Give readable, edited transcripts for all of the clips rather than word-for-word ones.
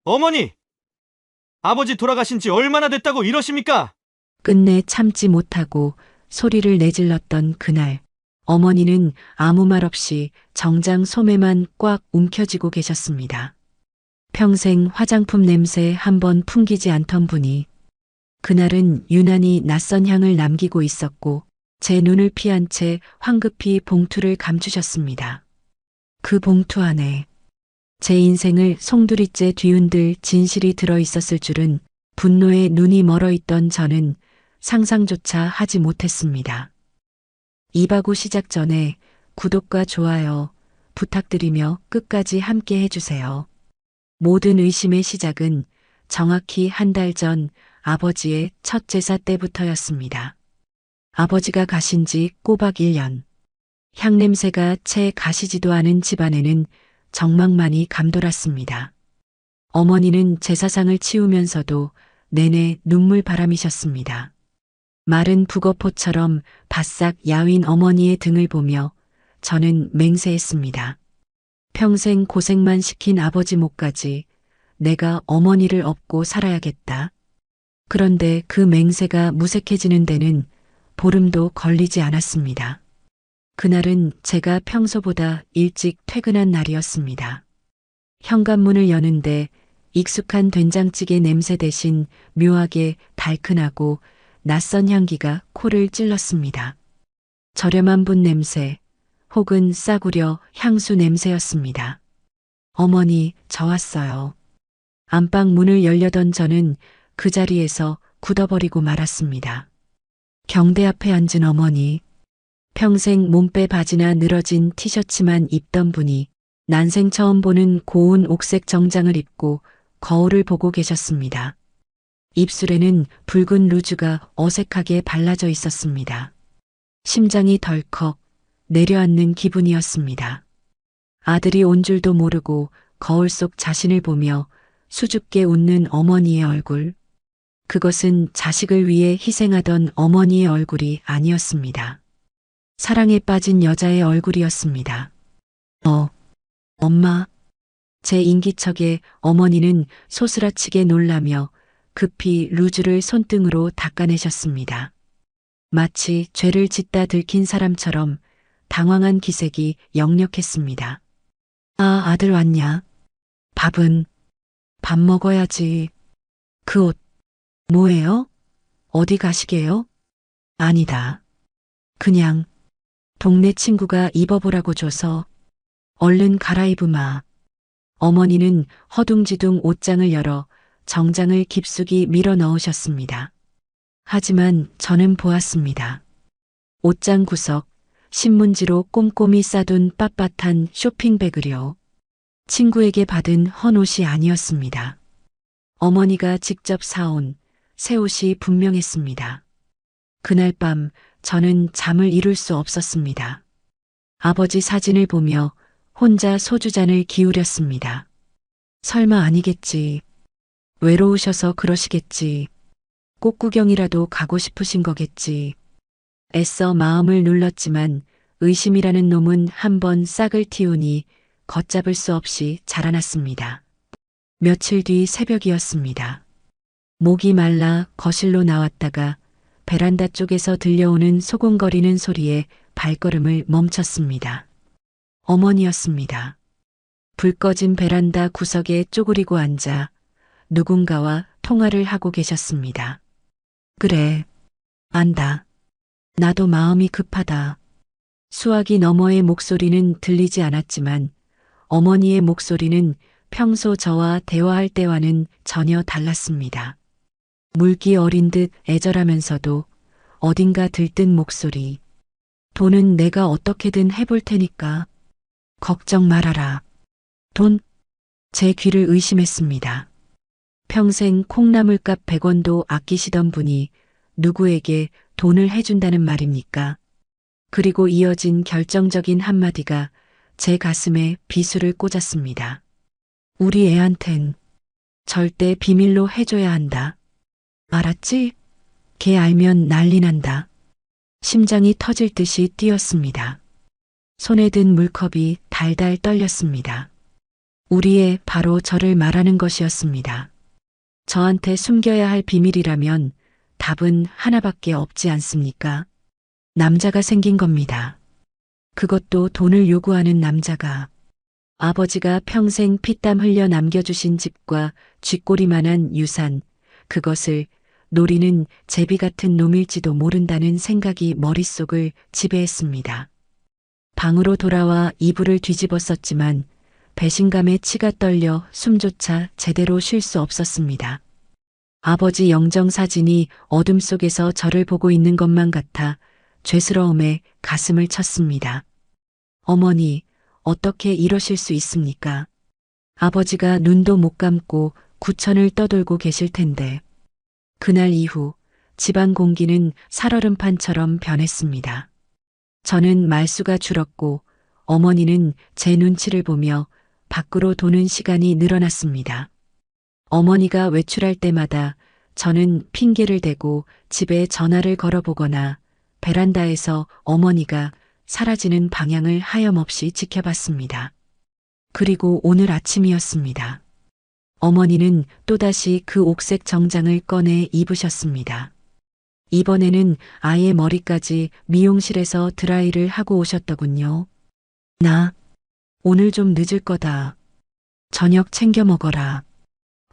어머니! 아버지 돌아가신 지 얼마나 됐다고 이러십니까? 끝내 참지 못하고 소리를 내질렀던 그날, 어머니는 아무 말 없이 정장 소매만 꽉 움켜쥐고 계셨습니다. 평생 화장품 냄새 한 번 풍기지 않던 분이 그날은 유난히 낯선 향을 남기고 있었고 제 눈을 피한 채 황급히 봉투를 감추셨습니다. 그 봉투 안에 제 인생을 송두리째 뒤흔들 진실이 들어 있었을 줄은 분노에 눈이 멀어 있던 저는 상상조차 하지 못했습니다. 이바구 시작 전에 구독과 좋아요 부탁드리며 끝까지 함께 해주세요. 모든 의심의 시작은 정확히 한 달 전 아버지의 첫 제사 때부터였습니다. 아버지가 가신 지 꼬박 1년. 향냄새가 채 가시지도 않은 집안에는 정막만이 감돌았습니다. 어머니는 제사상을 치우면서도 내내 눈물바람이셨습니다. 마른 북어포처럼 바싹 야윈 어머니의 등을 보며 저는 맹세했습니다. 평생 고생만 시킨 아버지 목까지 내가 어머니를 업고 살아야겠다. 그런데 그 맹세가 무색해지는 데는 보름도 걸리지 않았습니다. 그날은 제가 평소보다 일찍 퇴근한 날이었습니다. 현관문을 여는데 익숙한 된장찌개 냄새 대신 묘하게 달큰하고 낯선 향기가 코를 찔렀습니다. 저렴한 분 냄새 혹은 싸구려 향수 냄새였습니다. 어머니, 저 왔어요. 안방 문을 열려던 저는 그 자리에서 굳어버리고 말았습니다. 경대 앞에 앉은 어머니, 평생 몸빼 바지나 늘어진 티셔츠만 입던 분이 난생 처음 보는 고운 옥색 정장을 입고 거울을 보고 계셨습니다. 입술에는 붉은 루즈가 어색하게 발라져 있었습니다. 심장이 덜컥 내려앉는 기분이었습니다. 아들이 온 줄도 모르고 거울 속 자신을 보며 수줍게 웃는 어머니의 얼굴. 그것은 자식을 위해 희생하던 어머니의 얼굴이 아니었습니다. 사랑에 빠진 여자의 얼굴이었습니다. 엄마. 제 인기척에 어머니는 소스라치게 놀라며 급히 루즈를 손등으로 닦아내셨습니다. 마치 죄를 짓다 들킨 사람처럼 당황한 기색이 역력했습니다. 아, 아들 왔냐? 밥은? 밥 먹어야지. 그 옷, 뭐예요? 어디 가시게요? 아니다. 그냥 동네 친구가 입어보라고 줘서 얼른 갈아입으마. 어머니는 허둥지둥 옷장을 열어 정장을 깊숙이 밀어 넣으셨습니다. 하지만 저는 보았습니다. 옷장 구석, 신문지로 꼼꼼히 싸둔 빳빳한 쇼핑백을요. 친구에게 받은 헌옷이 아니었습니다. 어머니가 직접 사온 새 옷이 분명했습니다. 그날 밤 저는 잠을 이룰 수 없었습니다. 아버지 사진을 보며 혼자 소주잔을 기울였습니다. 설마 아니겠지. 외로우셔서 그러시겠지. 꽃구경이라도 가고 싶으신 거겠지. 애써 마음을 눌렀지만 의심이라는 놈은 한번 싹을 틔우니 걷잡을 수 없이 자라났습니다. 며칠 뒤 새벽이었습니다. 목이 말라 거실로 나왔다가 베란다 쪽에서 들려오는 소곤거리는 소리에 발걸음을 멈췄습니다. 어머니였습니다. 불 꺼진 베란다 구석에 쪼그리고 앉아 누군가와 통화를 하고 계셨습니다. 그래, 안다. 나도 마음이 급하다. 수화기 너머의 목소리는 들리지 않았지만 어머니의 목소리는 평소 저와 대화할 때와는 전혀 달랐습니다. 물기 어린 듯 애절하면서도 어딘가 들뜬 목소리. 돈은 내가 어떻게든 해볼 테니까 걱정 말아라. 돈? 제 귀를 의심했습니다. 평생 콩나물값 100원도 아끼시던 분이 누구에게 돈을 해준다는 말입니까? 그리고 이어진 결정적인 한마디가 제 가슴에 비수를 꽂았습니다. 우리 애한텐 절대 비밀로 해줘야 한다. 알았지? 걔 알면 난리 난다. 심장이 터질 듯이 뛰었습니다. 손에 든 물컵이 달달 떨렸습니다. 우리의 바로 저를 말하는 것이었습니다. 저한테 숨겨야 할 비밀이라면 답은 하나밖에 없지 않습니까? 남자가 생긴 겁니다. 그것도 돈을 요구하는 남자가. 아버지가 평생 피땀 흘려 남겨주신 집과 쥐꼬리만한 유산, 그것을 노리는 제비 같은 놈일지도 모른다는 생각이 머릿속을 지배했습니다. 방으로 돌아와 이불을 뒤집었었지만 배신감에 치가 떨려 숨조차 제대로 쉴 수 없었습니다. 아버지 영정사진이 어둠 속에서 저를 보고 있는 것만 같아 죄스러움에 가슴을 쳤습니다. 어머니, 어떻게 이러실 수 있습니까? 아버지가 눈도 못 감고 구천을 떠돌고 계실 텐데. 그날 이후 집안 공기는 살얼음판처럼 변했습니다. 저는 말수가 줄었고 어머니는 제 눈치를 보며 밖으로 도는 시간이 늘어났습니다. 어머니가 외출할 때마다 저는 핑계를 대고 집에 전화를 걸어보거나 베란다에서 어머니가 사라지는 방향을 하염없이 지켜봤습니다. 그리고 오늘 아침이었습니다. 어머니는 또다시 그 옥색 정장을 꺼내 입으셨습니다. 이번에는 아예 머리까지 미용실에서 드라이를 하고 오셨더군요. 나 오늘 좀 늦을 거다. 저녁 챙겨 먹어라.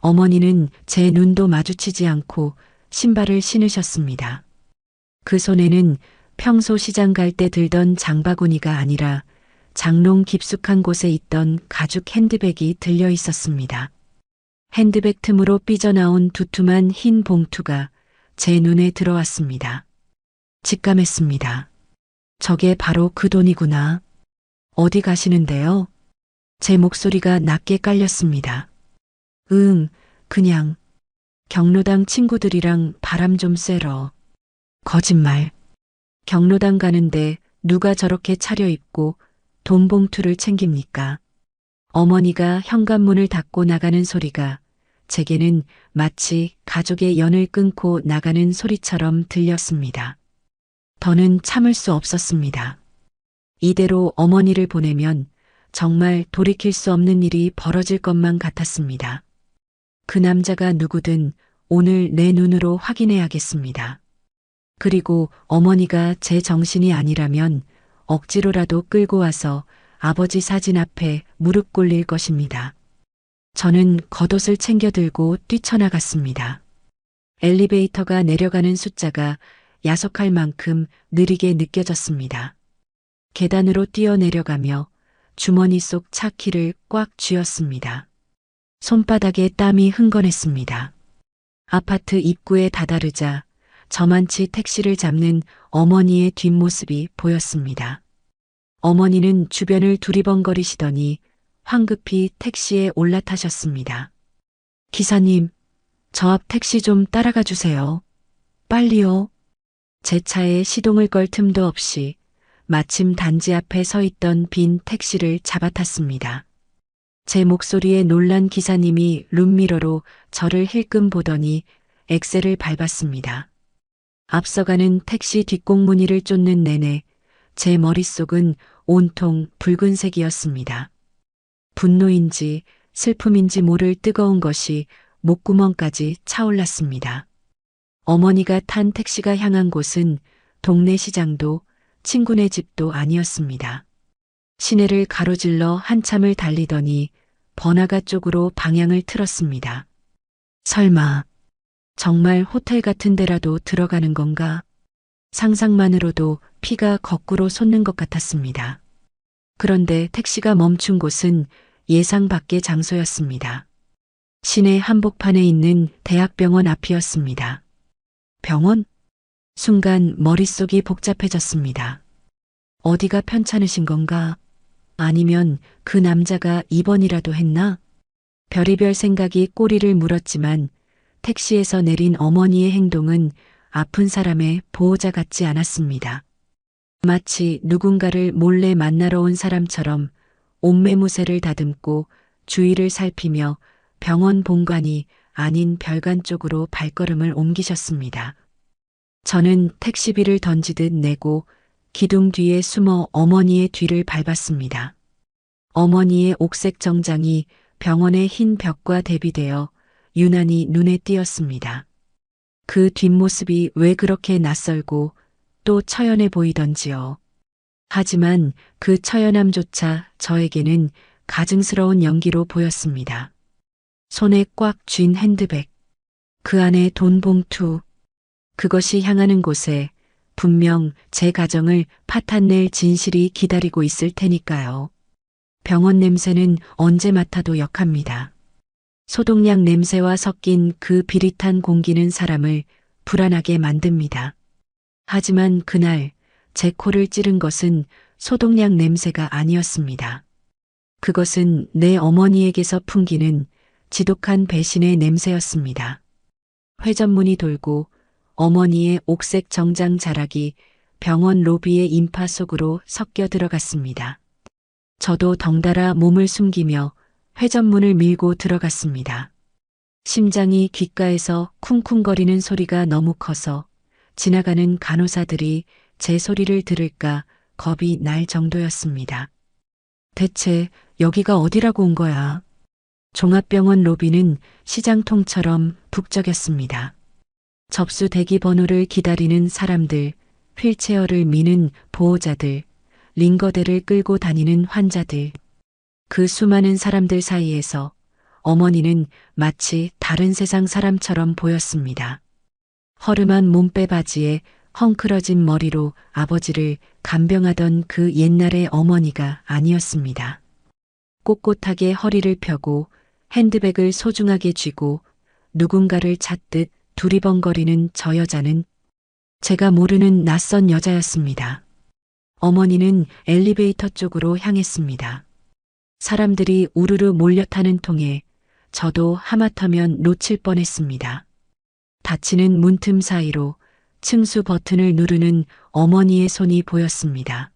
어머니는 제 눈도 마주치지 않고 신발을 신으셨습니다. 그 손에는 평소 시장 갈 때 들던 장바구니가 아니라 장롱 깊숙한 곳에 있던 가죽 핸드백이 들려 있었습니다. 핸드백 틈으로 삐져나온 두툼한 흰 봉투가 제 눈에 들어왔습니다. 직감했습니다. 저게 바로 그 돈이구나. 어디 가시는데요? 제 목소리가 낮게 깔렸습니다. 그냥 경로당 친구들이랑 바람 좀 쐬러. 거짓말. 경로당 가는데 누가 저렇게 차려입고 돈 봉투를 챙깁니까? 어머니가 현관문을 닫고 나가는 소리가 제게는 마치 가족의 연을 끊고 나가는 소리처럼 들렸습니다. 더는 참을 수 없었습니다. 이대로 어머니를 보내면 정말 돌이킬 수 없는 일이 벌어질 것만 같았습니다. 그 남자가 누구든 오늘 내 눈으로 확인해야겠습니다. 그리고 어머니가 제 정신이 아니라면 억지로라도 끌고 와서 아버지 사진 앞에 무릎 꿇릴 것입니다. 저는 겉옷을 챙겨 들고 뛰쳐나갔습니다. 엘리베이터가 내려가는 숫자가 야속할 만큼 느리게 느껴졌습니다. 계단으로 뛰어내려가며 주머니 속 차키를 꽉 쥐었습니다. 손바닥에 땀이 흥건했습니다. 아파트 입구에 다다르자 저만치 택시를 잡는 어머니의 뒷모습이 보였습니다. 어머니는 주변을 두리번거리시더니 황급히 택시에 올라타셨습니다. 기사님, 저 앞 택시 좀 따라가 주세요. 빨리요. 제 차에 시동을 걸 틈도 없이 마침 단지 앞에 서 있던 빈 택시를 잡아탔습니다. 제 목소리에 놀란 기사님이 룸미러로 저를 힐끔 보더니 엑셀을 밟았습니다. 앞서가는 택시 뒷공무니를 쫓는 내내 제 머릿속은 온통 붉은색이었습니다. 분노인지 슬픔인지 모를 뜨거운 것이 목구멍까지 차올랐습니다. 어머니가 탄 택시가 향한 곳은 동네 시장도 친구네 집도 아니었습니다. 시내를 가로질러 한참을 달리더니 번화가 쪽으로 방향을 틀었습니다. 설마 정말 호텔 같은 데라도 들어가는 건가? 상상만으로도 피가 거꾸로 솟는 것 같았습니다. 그런데 택시가 멈춘 곳은 예상 밖의 장소였습니다. 시내 한복판에 있는 대학병원 앞이었습니다. 병원? 순간 머릿속이 복잡해졌습니다. 어디가 편찮으신 건가? 아니면 그 남자가 입원이라도 했나? 별의별 생각이 꼬리를 물었지만 택시에서 내린 어머니의 행동은 아픈 사람의 보호자 같지 않았습니다. 마치 누군가를 몰래 만나러 온 사람처럼 옷매무새를 다듬고 주위를 살피며 병원 본관이 아닌 별관 쪽으로 발걸음을 옮기셨습니다. 저는 택시비를 던지듯 내고 기둥 뒤에 숨어 어머니의 뒤를 밟았습니다. 어머니의 옥색 정장이 병원의 흰 벽과 대비되어 유난히 눈에 띄었습니다. 그 뒷모습이 왜 그렇게 낯설고 또 처연해 보이던지요. 하지만 그 처연함조차 저에게는 가증스러운 연기로 보였습니다. 손에 꽉 쥔 핸드백, 그 안에 돈 봉투, 그것이 향하는 곳에 분명 제 가정을 파탄낼 진실이 기다리고 있을 테니까요. 병원 냄새는 언제 맡아도 역합니다. 소독약 냄새와 섞인 그 비릿한 공기는 사람을 불안하게 만듭니다. 하지만 그날 제 코를 찌른 것은 소독약 냄새가 아니었습니다. 그것은 내 어머니에게서 풍기는 지독한 배신의 냄새였습니다. 회전문이 돌고 어머니의 옥색 정장 자락이 병원 로비의 인파 속으로 섞여 들어갔습니다. 저도 덩달아 몸을 숨기며 회전문을 밀고 들어갔습니다. 심장이 귓가에서 쿵쿵거리는 소리가 너무 커서 지나가는 간호사들이 제 소리를 들을까 겁이 날 정도였습니다. 대체 여기가 어디라고 온 거야? 종합병원 로비는 시장통처럼 북적였습니다. 접수 대기 번호를 기다리는 사람들, 휠체어를 미는 보호자들, 링거대를 끌고 다니는 환자들. 그 수많은 사람들 사이에서 어머니는 마치 다른 세상 사람처럼 보였습니다. 허름한 몸빼 바지에 헝클어진 머리로 아버지를 간병하던 그 옛날의 어머니가 아니었습니다. 꼿꼿하게 허리를 펴고 핸드백을 소중하게 쥐고 누군가를 찾듯 두리번거리는 저 여자는 제가 모르는 낯선 여자였습니다. 어머니는 엘리베이터 쪽으로 향했습니다. 사람들이 우르르 몰려타는 통에 저도 하마터면 놓칠 뻔했습니다. 닫히는 문틈 사이로 층수 버튼을 누르는 어머니의 손이 보였습니다.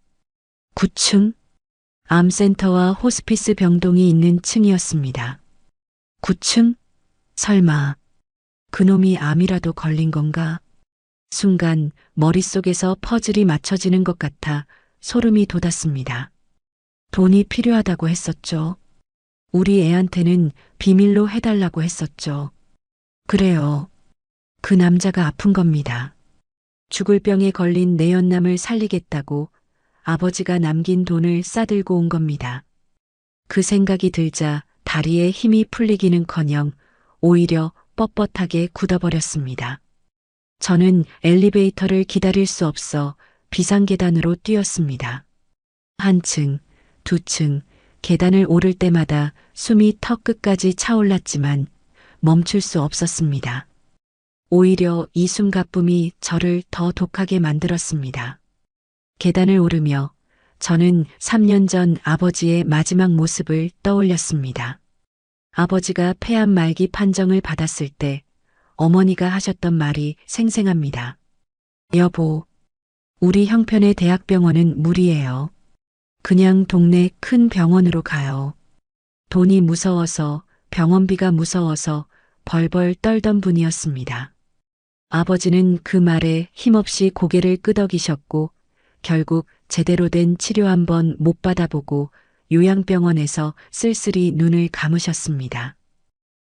9층? 암센터와 호스피스 병동이 있는 층이었습니다. 9층? 설마 그놈이 암이라도 걸린 건가? 순간 머릿속에서 퍼즐이 맞춰지는 것 같아 소름이 돋았습니다. 돈이 필요하다고 했었죠. 우리 애한테는 비밀로 해달라고 했었죠. 그래요. 그 남자가 아픈 겁니다. 죽을 병에 걸린 내연남을 살리겠다고 아버지가 남긴 돈을 싸들고 온 겁니다. 그 생각이 들자 다리에 힘이 풀리기는커녕 오히려 뻣뻣하게 굳어버렸습니다. 저는 엘리베이터를 기다릴 수 없어 비상계단으로 뛰었습니다. 한 층, 두 층, 계단을 오를 때마다 숨이 턱 끝까지 차올랐지만 멈출 수 없었습니다. 오히려 이 숨가쁨이 저를 더 독하게 만들었습니다. 계단을 오르며 저는 3년 전 아버지의 마지막 모습을 떠올렸습니다. 아버지가 폐암 말기 판정을 받았을 때 어머니가 하셨던 말이 생생합니다. 여보, 우리 형편의 대학병원은 무리예요. 그냥 동네 큰 병원으로 가요. 돈이 무서워서 병원비가 무서워서 벌벌 떨던 분이었습니다. 아버지는 그 말에 힘없이 고개를 끄덕이셨고 결국 제대로 된 치료 한번 못 받아보고 요양병원에서 쓸쓸히 눈을 감으셨습니다.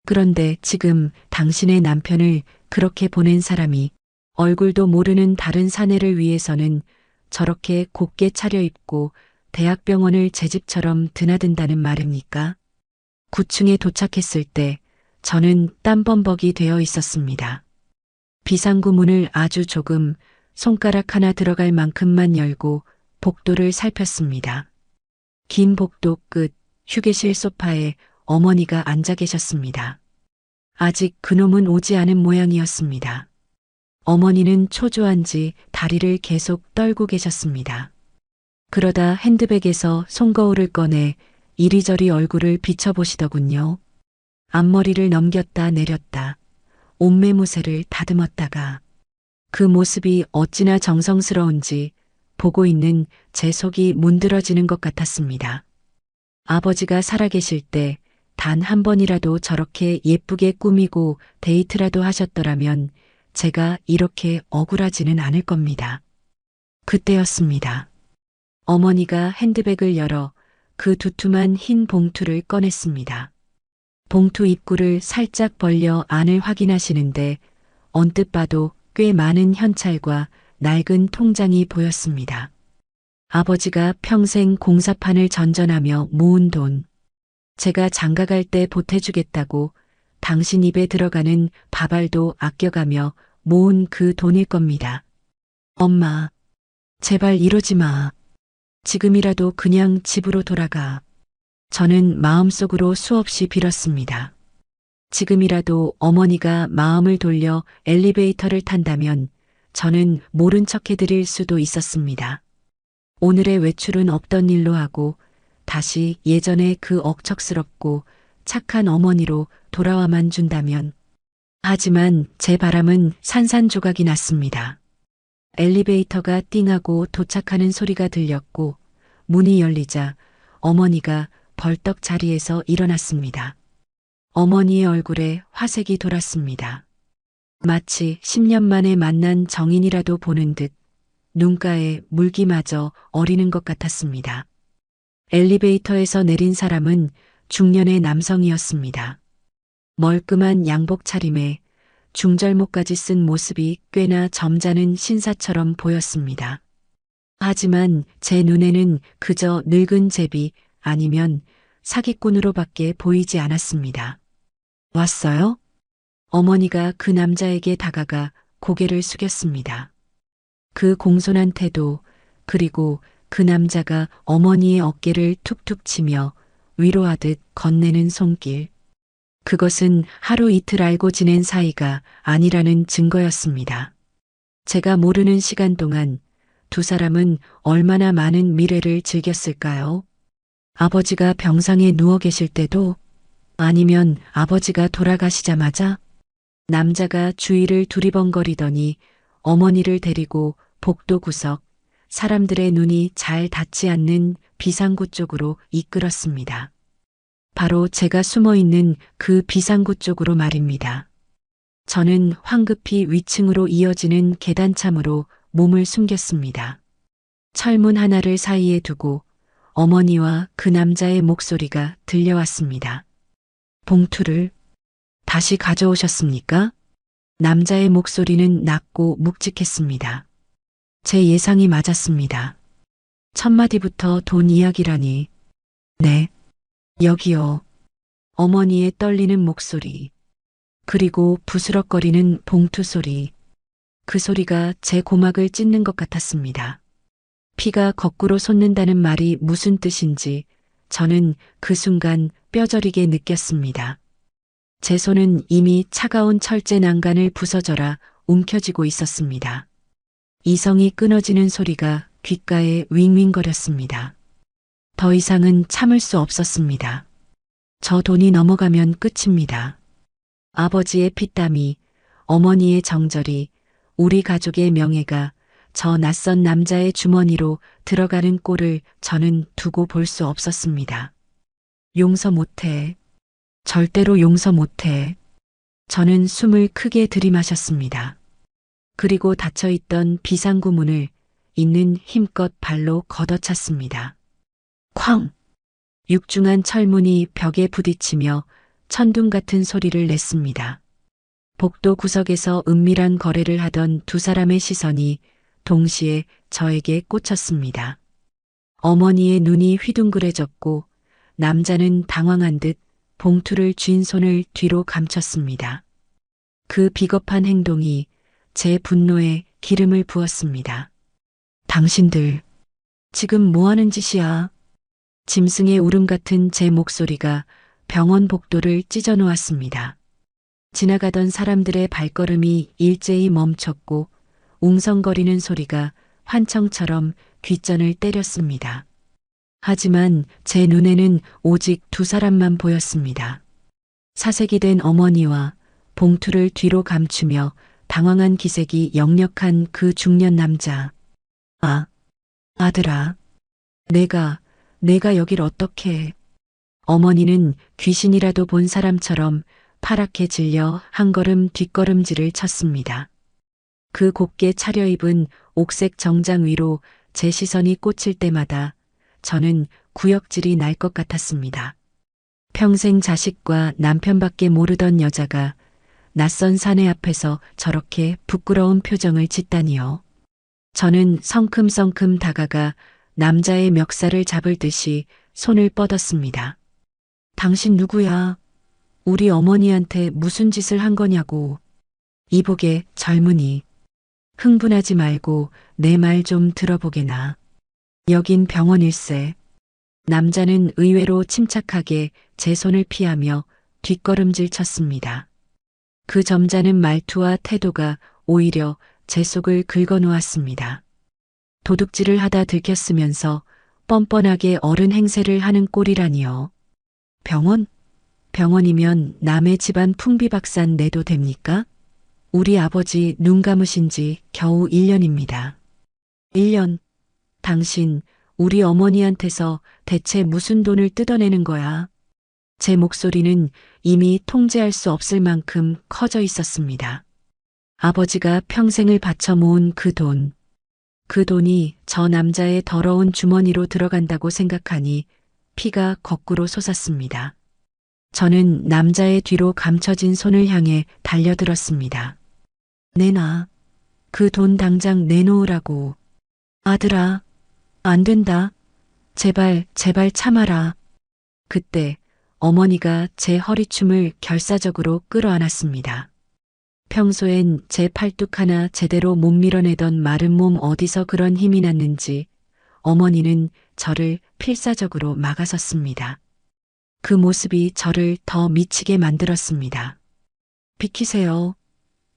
그런데 지금 당신의 남편을 그렇게 보낸 사람이 얼굴도 모르는 다른 사내를 위해서는 저렇게 곱게 차려입고 대학병원을 제 집처럼 드나든다는 말입니까? 9층에 도착했을 때 저는 땀범벅이 되어 있었습니다. 비상구 문을 아주 조금 손가락 하나 들어갈 만큼만 열고 복도를 살폈습니다. 긴 복도 끝 휴게실 소파에 어머니가 앉아 계셨습니다. 아직 그놈은 오지 않은 모양이었습니다. 어머니는 초조한지 다리를 계속 떨고 계셨습니다. 그러다 핸드백에서 손거울을 꺼내 이리저리 얼굴을 비춰보시더군요. 앞머리를 넘겼다 내렸다. 옷매무새를 다듬었다가 그 모습이 어찌나 정성스러운지 보고 있는 제 속이 문드러지는 것 같았습니다. 아버지가 살아계실 때 단 한 번이라도 저렇게 예쁘게 꾸미고 데이트라도 하셨더라면 제가 이렇게 억울하지는 않을 겁니다. 그때였습니다. 어머니가 핸드백을 열어 그 두툼한 흰 봉투를 꺼냈습니다. 봉투 입구를 살짝 벌려 안을 확인하시는데 언뜻 봐도 꽤 많은 현찰과 낡은 통장이 보였습니다. 아버지가 평생 공사판을 전전하며 모은 돈. 제가 장가갈 때 보태주겠다고 당신 입에 들어가는 밥알도 아껴가며 모은 그 돈일 겁니다. 엄마, 제발 이러지 마. 지금이라도 그냥 집으로 돌아가. 저는 마음속으로 수없이 빌었습니다. 지금이라도 어머니가 마음을 돌려 엘리베이터를 탄다면 저는 모른 척 해드릴 수도 있었습니다. 오늘의 외출은 없던 일로 하고 다시 예전의 그 억척스럽고 착한 어머니로 돌아와만 준다면. 하지만 제 바람은 산산조각이 났습니다. 엘리베이터가 띵하고 도착하는 소리가 들렸고 문이 열리자 어머니가 벌떡 자리에서 일어났습니다. 어머니의 얼굴에 화색이 돌았습니다. 마치 10년 만에 만난 정인이라도 보는 듯 눈가에 물기마저 어리는 것 같았습니다. 엘리베이터에서 내린 사람은 중년의 남성이었습니다. 멀끔한 양복 차림에 중절모까지 쓴 모습이 꽤나 점잖은 신사처럼 보였습니다. 하지만 제 눈에는 그저 늙은 제비 아니면 사기꾼으로밖에 보이지 않았습니다. 왔어요? 어머니가 그 남자에게 다가가 고개를 숙였습니다. 그 공손한 태도, 그리고 그 남자가 어머니의 어깨를 툭툭 치며 위로하듯 건네는 손길. 그것은 하루 이틀 알고 지낸 사이가 아니라는 증거였습니다. 제가 모르는 시간 동안 두 사람은 얼마나 많은 미래를 즐겼을까요? 아버지가 병상에 누워 계실 때도, 아니면 아버지가 돌아가시자마자 남자가 주위를 두리번거리더니 어머니를 데리고 복도 구석, 사람들의 눈이 잘 닿지 않는 비상구 쪽으로 이끌었습니다. 바로 제가 숨어 있는 그 비상구 쪽으로 말입니다. 저는 황급히 위층으로 이어지는 계단참으로 몸을 숨겼습니다. 철문 하나를 사이에 두고 어머니와 그 남자의 목소리가 들려왔습니다. 봉투를 다시 가져오셨습니까? 남자의 목소리는 낮고 묵직했습니다. 제 예상이 맞았습니다. 첫 마디부터 돈 이야기라니. 네, 여기요. 어머니의 떨리는 목소리. 그리고 부스럭거리는 봉투 소리. 그 소리가 제 고막을 찢는 것 같았습니다. 피가 거꾸로 솟는다는 말이 무슨 뜻인지 저는 그 순간 뼈저리게 느꼈습니다. 제 손은 이미 차가운 철제 난간을 부서져라 움켜쥐고 있었습니다. 이성이 끊어지는 소리가 귓가에 윙윙거렸습니다. 더 이상은 참을 수 없었습니다. 저 돈이 넘어가면 끝입니다. 아버지의 피땀이, 어머니의 정절이, 우리 가족의 명예가 저 낯선 남자의 주머니로 들어가는 꼴을 저는 두고 볼 수 없었습니다. 용서 못해. 절대로 용서 못해. 저는 숨을 크게 들이마셨습니다. 그리고 닫혀있던 비상구 문을 있는 힘껏 발로 걷어찼습니다. 쾅! 육중한 철문이 벽에 부딪히며 천둥 같은 소리를 냈습니다. 복도 구석에서 은밀한 거래를 하던 두 사람의 시선이 동시에 저에게 꽂혔습니다. 어머니의 눈이 휘둥그레졌고 남자는 당황한 듯 봉투를 쥔 손을 뒤로 감췄습니다. 그 비겁한 행동이 제 분노에 기름을 부었습니다. 당신들, 지금 뭐 하는 짓이야? 짐승의 울음 같은 제 목소리가 병원 복도를 찢어 놓았습니다. 지나가던 사람들의 발걸음이 일제히 멈췄고 웅성거리는 소리가 환청처럼 귓전을 때렸습니다. 하지만 제 눈에는 오직 두 사람만 보였습니다. 사색이 된 어머니와 봉투를 뒤로 감추며 당황한 기색이 역력한 그 중년 남자. 아, 아들아. 내가 여길 어떻게 해. 어머니는 귀신이라도 본 사람처럼 파랗게 질려 한 걸음 뒷걸음질을 쳤습니다. 그 곱게 차려입은 옥색 정장 위로 제 시선이 꽂힐 때마다 저는 구역질이 날 것 같았습니다. 평생 자식과 남편밖에 모르던 여자가 낯선 사내 앞에서 저렇게 부끄러운 표정을 짓다니요. 저는 성큼성큼 다가가 남자의 멱살을 잡을 듯이 손을 뻗었습니다. 당신 누구야? 우리 어머니한테 무슨 짓을 한 거냐고. 이복의 젊은이. 흥분하지 말고 내 말 좀 들어보게나. 여긴 병원일세. 남자는 의외로 침착하게 제 손을 피하며 뒷걸음질 쳤습니다. 그 점잖은 말투와 태도가 오히려 제 속을 긁어놓았습니다. 도둑질을 하다 들켰으면서 뻔뻔하게 어른 행세를 하는 꼴이라니요. 병원? 병원이면 남의 집안 풍비박산 내도 됩니까? 우리 아버지 눈 감으신 지 겨우 1년입니다. 1년? 당신 우리 어머니한테서 대체 무슨 돈을 뜯어내는 거야? 제 목소리는 이미 통제할 수 없을 만큼 커져 있었습니다. 아버지가 평생을 바쳐 모은 그 돈. 그 돈이 저 남자의 더러운 주머니로 들어간다고 생각하니 피가 거꾸로 솟았습니다. 저는 남자의 뒤로 감춰진 손을 향해 달려들었습니다. 내놔. 그 돈 당장 내놓으라고. 아들아, 안 된다. 제발, 제발 참아라. 그때 어머니가 제 허리춤을 결사적으로 끌어안았습니다. 평소엔 제 팔뚝 하나 제대로 못 밀어내던 마른 몸 어디서 그런 힘이 났는지 어머니는 저를 필사적으로 막아섰습니다. 그 모습이 저를 더 미치게 만들었습니다. 비키세요.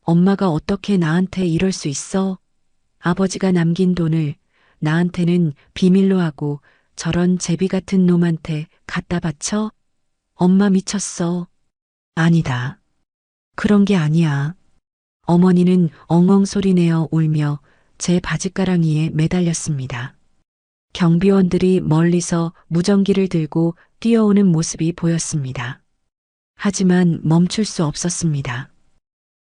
엄마가 어떻게 나한테 이럴 수 있어? 아버지가 남긴 돈을 나한테는 비밀로 하고 저런 제비 같은 놈한테 갖다 바쳐? 엄마 미쳤어. 아니다. 그런 게 아니야. 어머니는 엉엉 소리내어 울며 제 바짓가랑이에 매달렸습니다. 경비원들이 멀리서 무전기를 들고 뛰어오는 모습이 보였습니다. 하지만 멈출 수 없었습니다.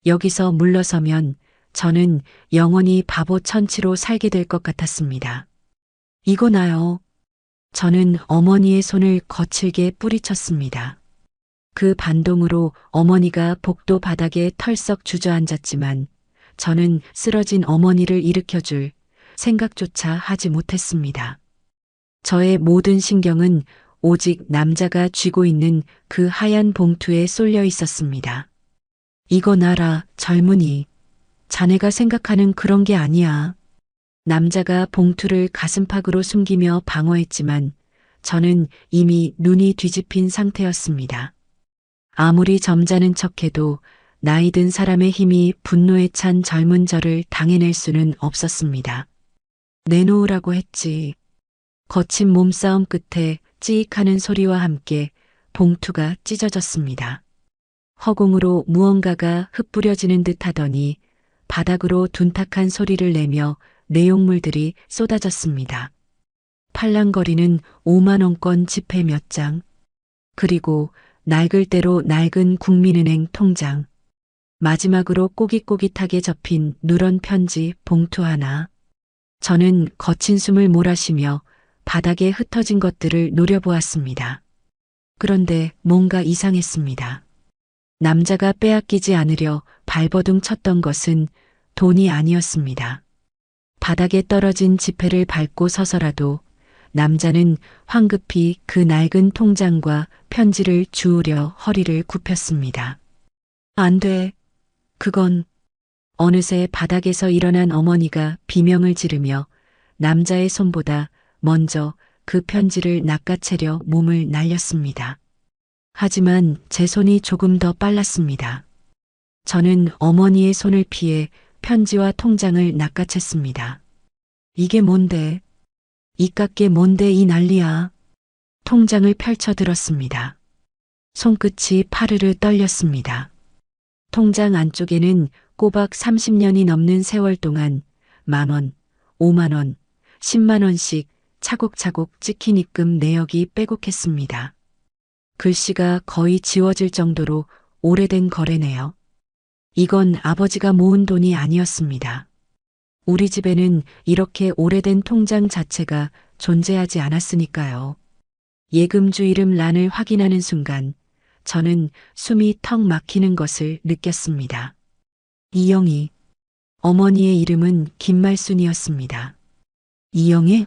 여기서 물러서면 저는 영원히 바보 천치로 살게 될 것 같았습니다. 이거 나요. 저는 어머니의 손을 거칠게 뿌리쳤습니다. 그 반동으로 어머니가 복도 바닥에 털썩 주저앉았지만 저는 쓰러진 어머니를 일으켜줄 생각조차 하지 못했습니다. 저의 모든 신경은 오직 남자가 쥐고 있는 그 하얀 봉투에 쏠려 있었습니다. 이거 나라, 젊은이. 자네가 생각하는 그런 게 아니야. 남자가 봉투를 가슴팍으로 숨기며 방어했지만 저는 이미 눈이 뒤집힌 상태였습니다. 아무리 점잖은 척해도 나이 든 사람의 힘이 분노에 찬 젊은 저를 당해낼 수는 없었습니다. 내놓으라고 했지. 거친 몸싸움 끝에 찌익하는 소리와 함께 봉투가 찢어졌습니다. 허공으로 무언가가 흩뿌려지는 듯 하더니 바닥으로 둔탁한 소리를 내며 내용물들이 쏟아졌습니다. 팔랑거리는 5만원권 지폐 몇 장, 그리고 낡을 대로 낡은 국민은행 통장, 마지막으로 꼬깃꼬깃하게 접힌 누런 편지 봉투 하나. 저는 거친 숨을 몰아쉬며 바닥에 흩어진 것들을 노려보았습니다. 그런데 뭔가 이상했습니다. 남자가 빼앗기지 않으려 발버둥 쳤던 것은 돈이 아니었습니다. 바닥에 떨어진 지폐를 밟고 서서라도 남자는 황급히 그 낡은 통장과 편지를 주우려 허리를 굽혔습니다. 안 돼. 그건. 어느새 바닥에서 일어난 어머니가 비명을 지르며 남자의 손보다 먼저 그 편지를 낚아채려 몸을 날렸습니다. 하지만 제 손이 조금 더 빨랐습니다. 저는 어머니의 손을 피해 편지와 통장을 낚아챘습니다. 이게 뭔데? 이깟게 뭔데 이 난리야? 통장을 펼쳐들었습니다. 손끝이 파르르 떨렸습니다. 통장 안쪽에는 꼬박 30년이 넘는 세월 동안 10,000원, 5만원, 10만원씩 차곡차곡 찍힌 입금 내역이 빼곡했습니다. 글씨가 거의 지워질 정도로 오래된 거래네요. 이건 아버지가 모은 돈이 아니었습니다. 우리 집에는 이렇게 오래된 통장 자체가 존재하지 않았으니까요. 예금주 이름 란을 확인하는 순간 저는 숨이 턱 막히는 것을 느꼈습니다. 이영희. 어머니의 이름은 김말순이었습니다. 이영희?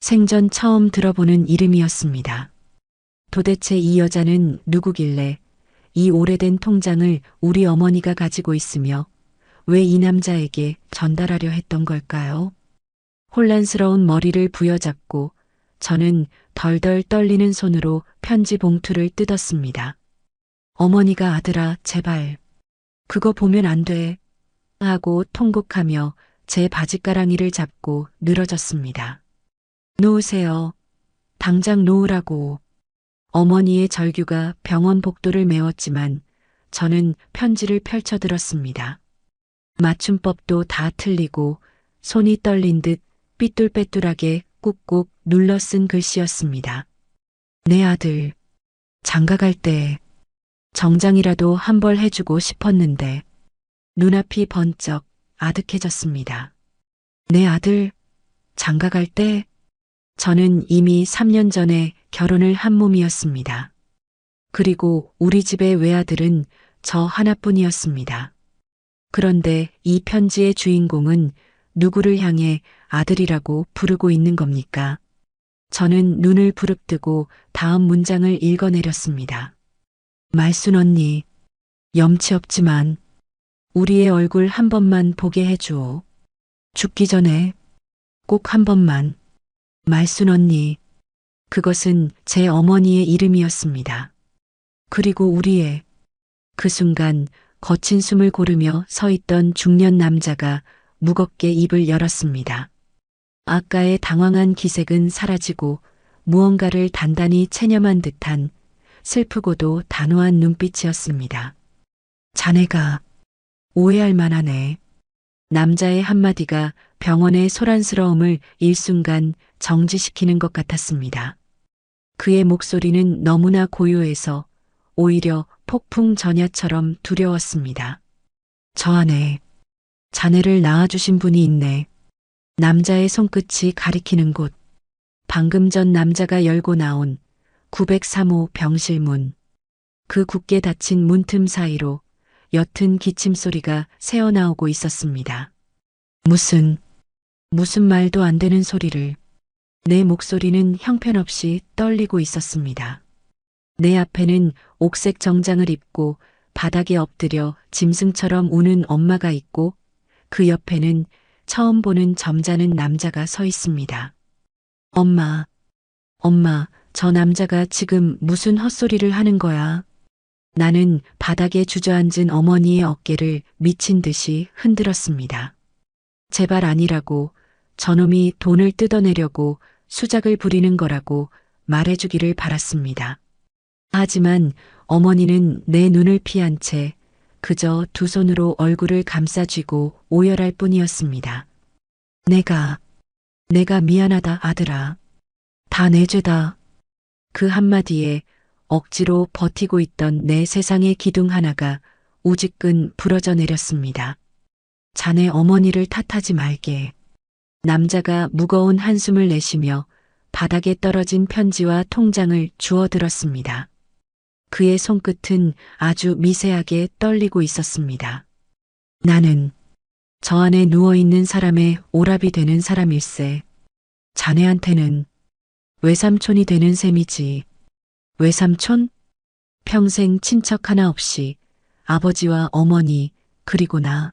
생전 처음 들어보는 이름이었습니다. 도대체 이 여자는 누구길래 이 오래된 통장을 우리 어머니가 가지고 있으며 왜 이 남자에게 전달하려 했던 걸까요? 혼란스러운 머리를 부여잡고 저는 덜덜 떨리는 손으로 편지 봉투를 뜯었습니다. 어머니가 아들아, 제발. 그거 보면 안 돼. 하고 통곡하며 제 바짓가랑이를 잡고 늘어졌습니다. 놓으세요. 당장 놓으라고. 어머니의 절규가 병원 복도를 메웠지만 저는 편지를 펼쳐들었습니다. 맞춤법도 다 틀리고 손이 떨린 듯 삐뚤빼뚤하게 꾹꾹 눌러 쓴 글씨였습니다. 내 아들, 장가갈 때 정장이라도 한 벌 해주고 싶었는데 눈앞이 번쩍 아득해졌습니다. 내 아들, 장가갈 때 저는 이미 3년 전에 결혼을 한 몸이었습니다. 그리고 우리 집의 외아들은 저 하나뿐이었습니다. 그런데 이 편지의 주인공은 누구를 향해 아들이라고 부르고 있는 겁니까? 저는 눈을 부릅뜨고 다음 문장을 읽어내렸습니다. 말순 언니, 염치 없지만 우리의 얼굴 한 번만 보게 해주오. 죽기 전에 꼭 한 번만. 말순 언니. 그것은 제 어머니의 이름이었습니다. 그리고 우리의. 그 순간 거친 숨을 고르며 서 있던 중년 남자가 무겁게 입을 열었습니다. 아까의 당황한 기색은 사라지고 무언가를 단단히 체념한 듯한 슬프고도 단호한 눈빛이었습니다. 자네가 오해할 만하네. 남자의 한마디가 병원의 소란스러움을 일순간 정지시키는 것 같았습니다. 그의 목소리는 너무나 고요해서 오히려 폭풍 전야처럼 두려웠습니다. 저 안에 자네를 낳아주신 분이 있네. 남자의 손끝이 가리키는 곳. 방금 전 남자가 열고 나온 903호 병실문. 그 굳게 닫힌 문틈 사이로 옅은 기침소리가 새어나오고 있었습니다. 무슨 말도 안 되는 소리를. 내 목소리는 형편없이 떨리고 있었습니다. 내 앞에는 옥색 정장을 입고 바닥에 엎드려 짐승처럼 우는 엄마가 있고 그 옆에는 처음 보는 점잖은 남자가 서 있습니다. 엄마, 저 남자가 지금 무슨 헛소리를 하는 거야? 나는 바닥에 주저앉은 어머니의 어깨를 미친 듯이 흔들었습니다. 제발 아니라고, 저놈이 돈을 뜯어내려고 수작을 부리는 거라고 말해주기를 바랐습니다. 하지만 어머니는 내 눈을 피한 채 그저 두 손으로 얼굴을 감싸쥐고 오열할 뿐이었습니다. 내가 미안하다 아들아. 다 내 죄다. 그 한마디에 억지로 버티고 있던 내 세상의 기둥 하나가 우지끈 부러져 내렸습니다. 자네 어머니를 탓하지 말게. 남자가 무거운 한숨을 내쉬며 바닥에 떨어진 편지와 통장을 주워들었습니다. 그의 손끝은 아주 미세하게 떨리고 있었습니다. 나는 저 안에 누워있는 사람의 오랍이 되는 사람일세. 자네한테는 외삼촌이 되는 셈이지. 외삼촌? 평생 친척 하나 없이 아버지와 어머니 그리고 나.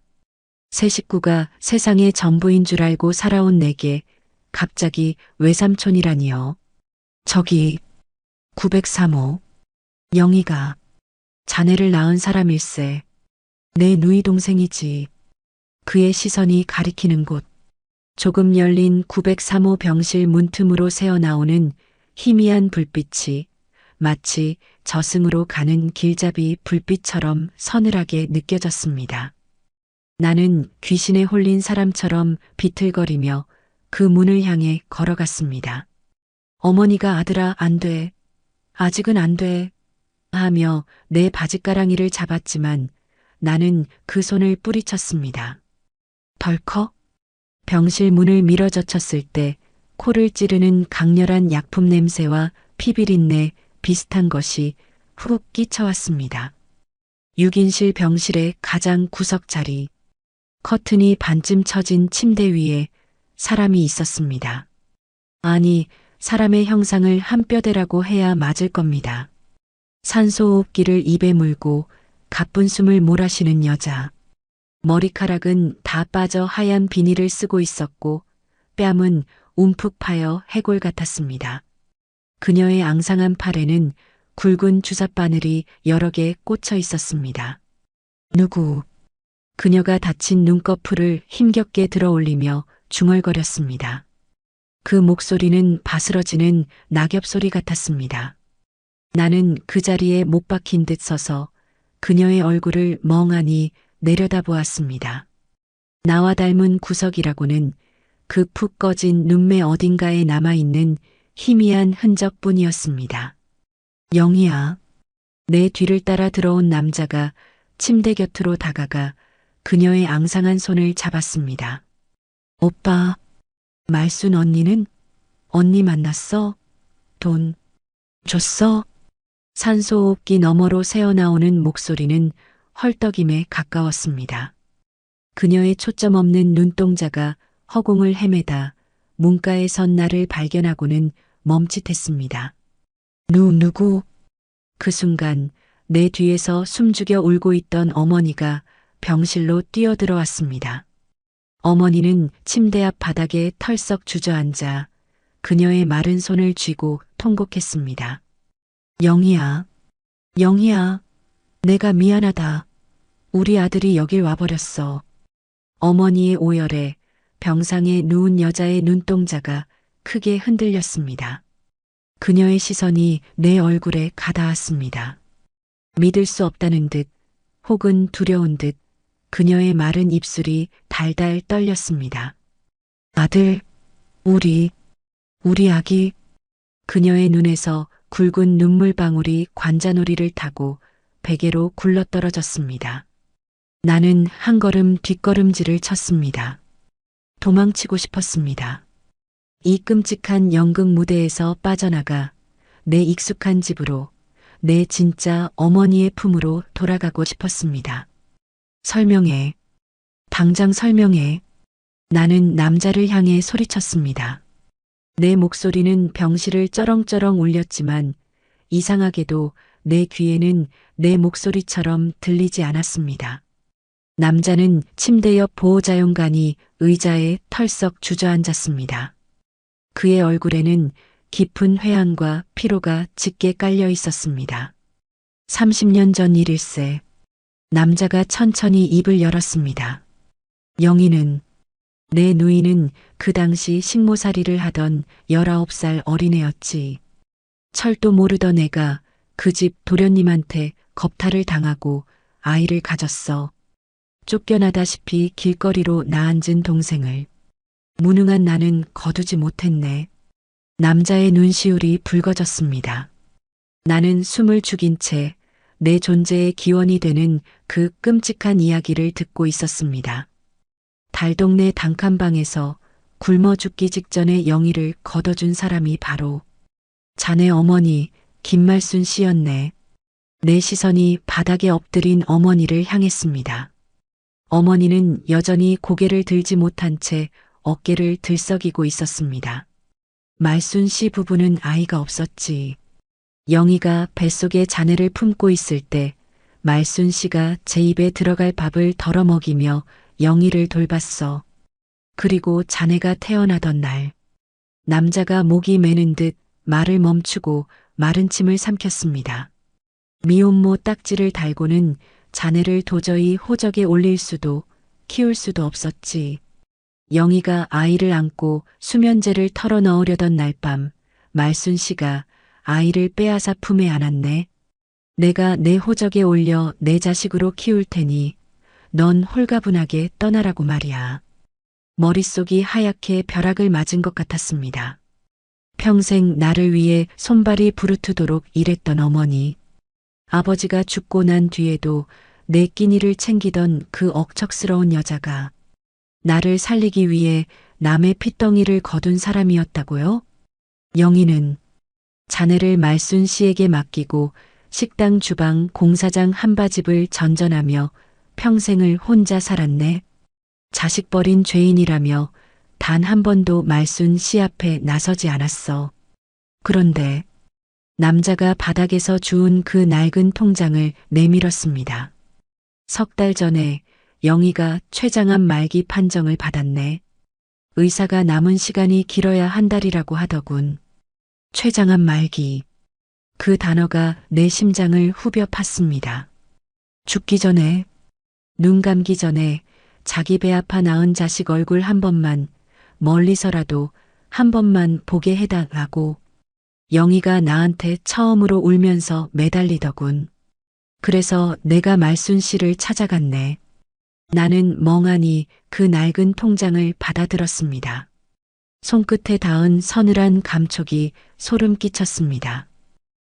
세 식구가 세상의 전부인 줄 알고 살아온 내게 갑자기 외삼촌이라니요. 저기 903호. 영희가 자네를 낳은 사람일세. 내 누이 동생이지. 그의 시선이 가리키는 곳. 조금 열린 903호 병실 문틈으로 새어나오는 희미한 불빛이 마치 저승으로 가는 길잡이 불빛처럼 서늘하게 느껴졌습니다. 나는 귀신에 홀린 사람처럼 비틀거리며 그 문을 향해 걸어갔습니다. 어머니가 아들아 안 돼. 아직은 안 돼. 하며 내 바짓가랑이를 잡았지만 나는 그 손을 뿌리쳤습니다. 덜컥 병실 문을 밀어젖혔을 때 코를 찌르는 강렬한 약품 냄새와 피비린내 비슷한 것이 훅 끼쳐왔습니다. 6인실 병실의 가장 구석 자리, 커튼이 반쯤 처진 침대 위에 사람이 있었습니다. 아니, 사람의 형상을 한 뼈대라고 해야 맞을 겁니다. 산소호흡기를 입에 물고 가쁜 숨을 몰아쉬는 여자. 머리카락은 다 빠져 하얀 비닐을 쓰고 있었고 뺨은 움푹 파여 해골 같았습니다. 그녀의 앙상한 팔에는 굵은 주삿바늘이 여러 개 꽂혀 있었습니다. 누구? 그녀가 다친 눈꺼풀을 힘겹게 들어올리며 중얼거렸습니다. 그 목소리는 바스러지는 낙엽 소리 같았습니다. 나는 그 자리에 못 박힌 듯 서서 그녀의 얼굴을 멍하니 내려다보았습니다. 나와 닮은 구석이라고는 그 푹 꺼진 눈매 어딘가에 남아있는 희미한 흔적뿐이었습니다. 영희야. 내 뒤를 따라 들어온 남자가 침대 곁으로 다가가 그녀의 앙상한 손을 잡았습니다. 오빠, 말순 언니는? 언니 만났어? 돈 줬어? 산소호흡기 너머로 새어나오는 목소리는 헐떡임에 가까웠습니다. 그녀의 초점 없는 눈동자가 허공을 헤매다 문가에 선 나를 발견하고는 멈칫했습니다. 누구? 그 순간 내 뒤에서 숨죽여 울고 있던 어머니가 병실로 뛰어들어왔습니다. 어머니는 침대 앞 바닥에 털썩 주저앉아 그녀의 마른 손을 쥐고 통곡했습니다. 영희야, 영희야, 내가 미안하다. 우리 아들이 여길 와버렸어. 어머니의 오열에 병상에 누운 여자의 눈동자가 크게 흔들렸습니다. 그녀의 시선이 내 얼굴에 가닿았습니다. 믿을 수 없다는 듯 혹은 두려운 듯 그녀의 마른 입술이 달달 떨렸습니다. 아들, 우리 아기. 그녀의 눈에서 굵은 눈물방울이 관자놀이를 타고 베개로 굴러떨어졌습니다. 나는 한 걸음 뒷걸음질을 쳤습니다. 도망치고 싶었습니다. 이 끔찍한 연극 무대에서 빠져나가 내 익숙한 집으로, 내 진짜 어머니의 품으로 돌아가고 싶었습니다. 설명해. 당장 설명해. 나는 남자를 향해 소리쳤습니다. 내 목소리는 병실을 쩌렁쩌렁 울렸지만 이상하게도 내 귀에는 내 목소리처럼 들리지 않았습니다. 남자는 침대 옆 보호자용간이 의자에 털썩 주저앉았습니다. 그의 얼굴에는 깊은 회한과 피로가 짙게 깔려 있었습니다. 30년 전 일일세. 남자가 천천히 입을 열었습니다. 영희는, 내 누이는 그 당시 식모살이를 하던 19살 어린애였지. 철도 모르던 애가 그 집 도련님한테 겁탈을 당하고 아이를 가졌어. 쫓겨나다시피 길거리로 나앉은 동생을. 무능한 나는 거두지 못했네. 남자의 눈시울이 붉어졌습니다. 나는 숨을 죽인 채 내 존재의 기원이 되는 그 끔찍한 이야기를 듣고 있었습니다. 달동네 단칸방에서 굶어 죽기 직전에 영희를 걷어준 사람이 바로 자네 어머니 김말순 씨였네. 내 시선이 바닥에 엎드린 어머니를 향했습니다. 어머니는 여전히 고개를 들지 못한 채 어깨를 들썩이고 있었습니다. 말순 씨 부부는 아이가 없었지. 영희가 뱃속에 자네를 품고 있을 때 말순 씨가 제 입에 들어갈 밥을 덜어 먹이며 영희를 돌봤어. 그리고 자네가 태어나던 날, 남자가 목이 메는 듯 말을 멈추고 마른 침을 삼켰습니다. 미혼모 딱지를 달고는 자네를 도저히 호적에 올릴 수도 키울 수도 없었지. 영희가 아이를 안고 수면제를 털어 넣으려던 날 밤, 말순 씨가 아이를 빼앗아 품에 안았네. 내가 내 호적에 올려 내 자식으로 키울 테니 넌 홀가분하게 떠나라고 말이야. 머릿속이 하얗게 벼락을 맞은 것 같았습니다. 평생 나를 위해 손발이 부르트도록 일했던 어머니. 아버지가 죽고 난 뒤에도 내 끼니를 챙기던 그 억척스러운 여자가 나를 살리기 위해 남의 핏덩이를 거둔 사람이었다고요? 영희는 자네를 말순 씨에게 맡기고 식당 주방 공사장 한바집을 전전하며 평생을 혼자 살았네. 자식 버린 죄인이라며 단 한 번도 말순 씨 앞에 나서지 않았어. 그런데 남자가 바닥에서 주운 그 낡은 통장을 내밀었습니다. 3달 전에 영희가 췌장암 말기 판정을 받았네. 의사가 남은 시간이 길어야 한 달이라고 하더군. 췌장암 말기. 그 단어가 내 심장을 후벼 팠습니다. 죽기 전에, 눈 감기 전에 자기 배 아파 낳은 자식 얼굴 한 번만, 멀리서라도 한 번만 보게 해달라고 영희가 나한테 처음으로 울면서 매달리더군. 그래서 내가 말순 씨를 찾아갔네. 나는 멍하니 그 낡은 통장을 받아들었습니다. 손끝에 닿은 서늘한 감촉이 소름 끼쳤습니다.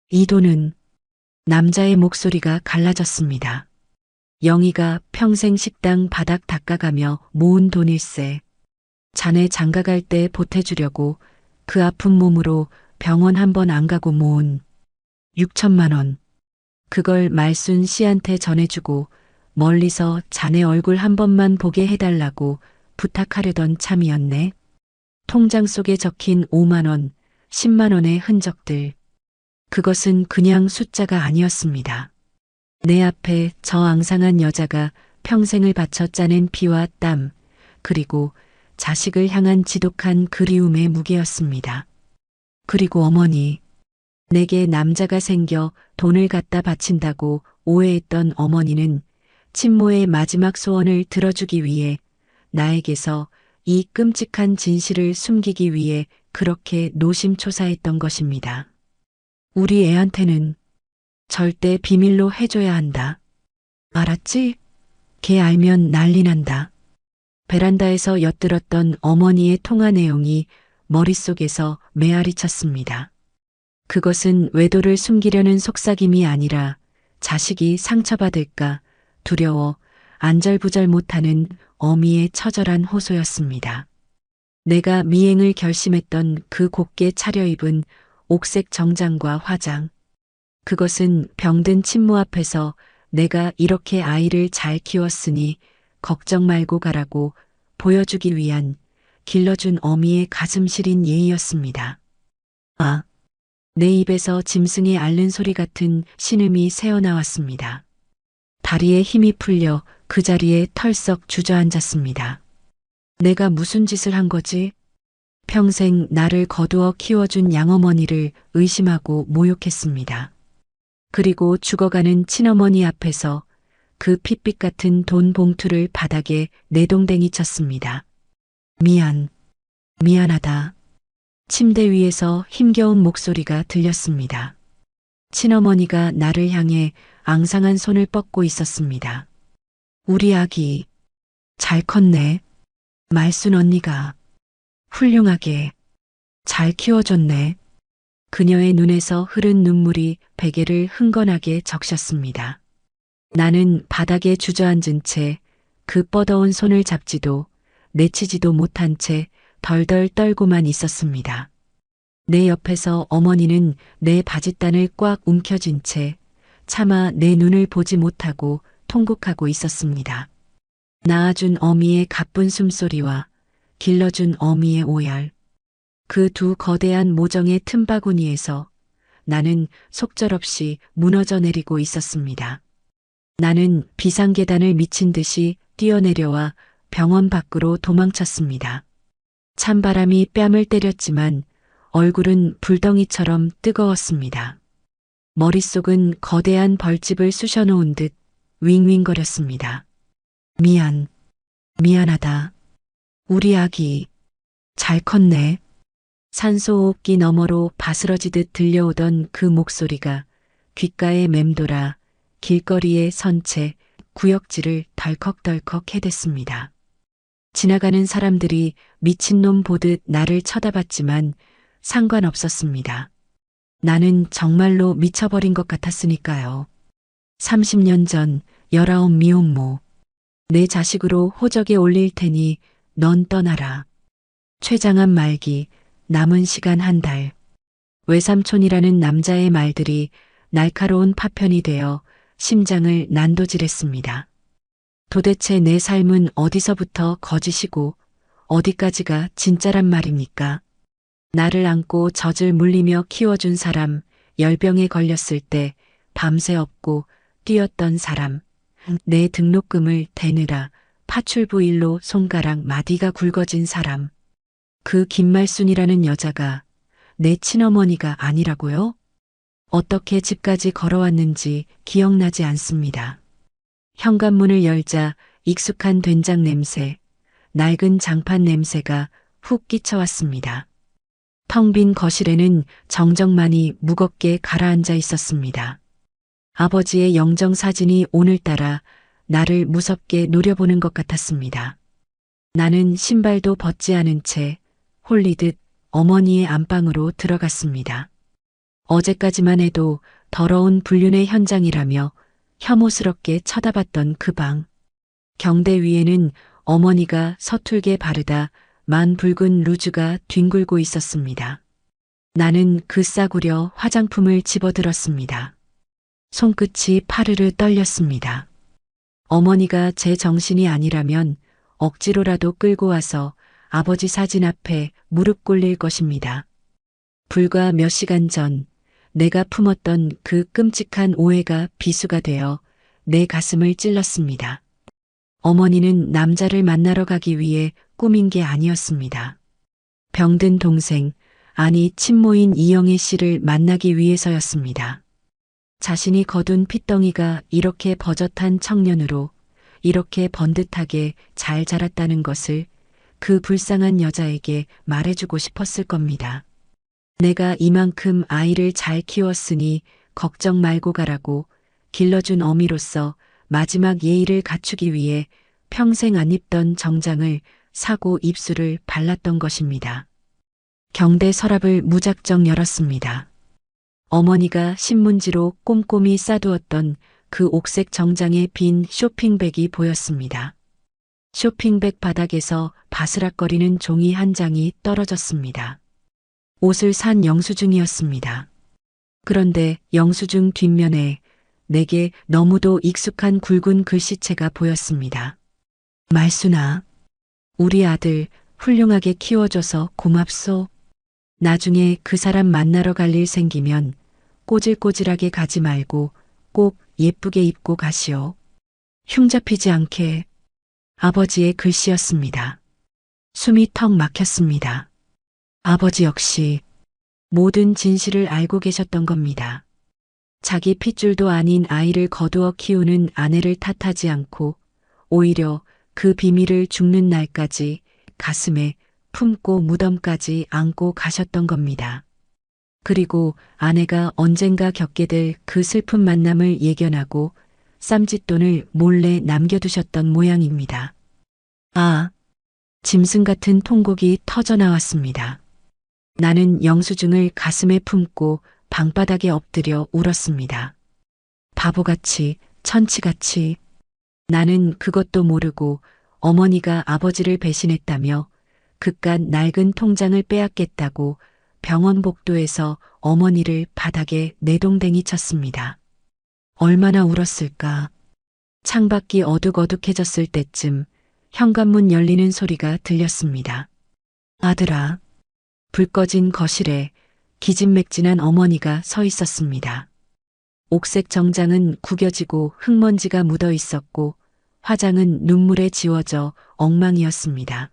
이 돈은 남자의 목소리가 갈라졌습니다. 영희가 평생 식당 바닥 닦아가며 모은 돈일세. 자네 장가갈 때 보태주려고 그 아픈 몸으로 병원 한 번 안 가고 모은 6천만 원. 그걸 말순 씨한테 전해주고 멀리서 자네 얼굴 한 번만 보게 해달라고 부탁하려던 참이었네. 통장 속에 적힌 5만 원, 10만 원의 흔적들. 그것은 그냥 숫자가 아니었습니다. 내 앞에 저 앙상한 여자가 평생을 바쳐 짜낸 피와 땀, 그리고 자식을 향한 지독한 그리움의 무게였습니다. 그리고 어머니, 내게 남자가 생겨 돈을 갖다 바친다고 오해했던 어머니는 친모의 마지막 소원을 들어주기 위해 나에게서 이 끔찍한 진실을 숨기기 위해 그렇게 노심초사했던 것입니다. 우리 애한테는 절대 비밀로 해줘야 한다. 알았지? 걔 알면 난리 난다. 베란다에서 엿들었던 어머니의 통화 내용이 머릿속에서 메아리 쳤습니다. 그것은 외도를 숨기려는 속삭임이 아니라 자식이 상처받을까 두려워 안절부절 못하는 어미의 처절한 호소였습니다. 내가 미행을 결심했던 그 곱게 차려입은 옥색 정장과 화장. 그것은 병든 친모 앞에서 내가 이렇게 아이를 잘 키웠으니 걱정 말고 가라고 보여주기 위한 길러준 어미의 가슴 시린 예의였습니다. 아, 내 입에서 짐승이 앓는 소리 같은 신음이 새어나왔습니다. 다리에 힘이 풀려 그 자리에 털썩 주저앉았습니다. 내가 무슨 짓을 한 거지? 평생 나를 거두어 키워준 양어머니를 의심하고 모욕했습니다. 그리고 죽어가는 친어머니 앞에서 그 핏빛 같은 돈 봉투를 바닥에 내동댕이 쳤습니다. 미안하다. 침대 위에서 힘겨운 목소리가 들렸습니다. 친어머니가 나를 향해 앙상한 손을 뻗고 있었습니다. 우리 아기, 잘 컸네. 말순 언니가 훌륭하게 잘 키워줬네. 그녀의 눈에서 흐른 눈물이 베개를 흥건하게 적셨습니다. 나는 바닥에 주저앉은 채 그 뻗어온 손을 잡지도 내치지도 못한 채 덜덜 떨고만 있었습니다. 내 옆에서 어머니는 내 바짓단을 꽉 움켜쥔 채 차마 내 눈을 보지 못하고 통곡하고 있었습니다. 낳아준 어미의 가쁜 숨소리와 길러준 어미의 오열. 그 두 거대한 모정의 틈바구니에서 나는 속절없이 무너져 내리고 있었습니다. 나는 비상계단을 미친 듯이 뛰어내려와 병원 밖으로 도망쳤습니다. 찬바람이 뺨을 때렸지만 얼굴은 불덩이처럼 뜨거웠습니다. 머릿속은 거대한 벌집을 쑤셔놓은 듯 윙윙거렸습니다. 미안하다. 우리 아기, 잘 컸네. 산소호흡기 너머로 바스러지듯 들려오던 그 목소리가 귓가에 맴돌아 길거리에 선 채 구역질을 덜컥덜컥 해댔습니다. 지나가는 사람들이 미친놈 보듯 나를 쳐다봤지만 상관없었습니다. 나는 정말로 미쳐버린 것 같았으니까요. 30년 전 19 미혼모. 내 자식으로 호적에 올릴 테니 넌 떠나라. 췌장암 말기, 남은 시간 한 달. 외삼촌이라는 남자의 말들이 날카로운 파편이 되어 심장을 난도질했습니다. 도대체 내 삶은 어디서부터 거짓이고 어디까지가 진짜란 말입니까? 나를 안고 젖을 물리며 키워준 사람, 열병에 걸렸을 때 밤새 업고 뛰었던 사람, 내 등록금을 대느라 파출부 일로 손가락 마디가 굵어진 사람, 그 김말순이라는 여자가 내 친어머니가 아니라고요? 어떻게 집까지 걸어왔는지 기억나지 않습니다. 현관문을 열자 익숙한 된장 냄새, 낡은 장판 냄새가 훅 끼쳐왔습니다. 텅 빈 거실에는 정정만이 무겁게 가라앉아 있었습니다. 아버지의 영정사진이 오늘따라 나를 무섭게 노려보는 것 같았습니다. 나는 신발도 벗지 않은 채 홀리듯 어머니의 안방으로 들어갔습니다. 어제까지만 해도 더러운 불륜의 현장이라며 혐오스럽게 쳐다봤던 그 방. 경대 위에는 어머니가 서툴게 바르다 만 붉은 루즈가 뒹굴고 있었습니다. 나는 그 싸구려 화장품을 집어들었습니다. 손끝이 파르르 떨렸습니다. 어머니가 제 정신이 아니라면 억지로라도 끌고 와서 아버지 사진 앞에 무릎 꿇릴 것입니다. 불과 몇 시간 전 내가 품었던 그 끔찍한 오해가 비수가 되어 내 가슴을 찔렀습니다. 어머니는 남자를 만나러 가기 위해 꾸민 게 아니었습니다. 병든 동생, 아니 친모인 이영애 씨를 만나기 위해서였습니다. 자신이 거둔 핏덩이가 이렇게 버젓한 청년으로 이렇게 번듯하게 잘 자랐다는 것을 그 불쌍한 여자에게 말해주고 싶었을 겁니다. 내가 이만큼 아이를 잘 키웠으니 걱정 말고 가라고 길러준 어미로서 마지막 예의를 갖추기 위해 평생 안 입던 정장을 사고 입술을 발랐던 것입니다. 경대 서랍을 무작정 열었습니다. 어머니가 신문지로 꼼꼼히 싸두었던 그 옥색 정장의 빈 쇼핑백이 보였습니다. 쇼핑백 바닥에서 바스락거리는 종이 한 장이 떨어졌습니다. 옷을 산 영수증이었습니다. 그런데 영수증 뒷면에 내게 너무도 익숙한 굵은 글씨체가 보였습니다. 말순아, 우리 아들 훌륭하게 키워줘서 고맙소. 나중에 그 사람 만나러 갈 일 생기면 꼬질꼬질하게 가지 말고 꼭 예쁘게 입고 가시오. 흉잡히지 않게. 아버지의 글씨였습니다. 숨이 턱 막혔습니다. 아버지 역시 모든 진실을 알고 계셨던 겁니다. 자기 핏줄도 아닌 아이를 거두어 키우는 아내를 탓하지 않고 오히려 그 비밀을 죽는 날까지 가슴에 품고 무덤까지 안고 가셨던 겁니다. 그리고 아내가 언젠가 겪게 될 그 슬픈 만남을 예견하고 쌈짓돈을 몰래 남겨두셨던 모양입니다. 아, 짐승 같은 통곡이 터져 나왔습니다. 나는 영수증을 가슴에 품고 방바닥에 엎드려 울었습니다. 바보같이, 천치같이. 나는 그것도 모르고 어머니가 아버지를 배신했다며 그깟 낡은 통장을 빼앗겠다고 병원 복도에서 어머니를 바닥에 내동댕이 쳤습니다. 얼마나 울었을까. 창밖이 어둑어둑해졌을 때쯤 현관문 열리는 소리가 들렸습니다. 아들아. 불 꺼진 거실에 기진맥진한 어머니가 서 있었습니다. 옥색 정장은 구겨지고 흙먼지가 묻어 있었고 화장은 눈물에 지워져 엉망이었습니다.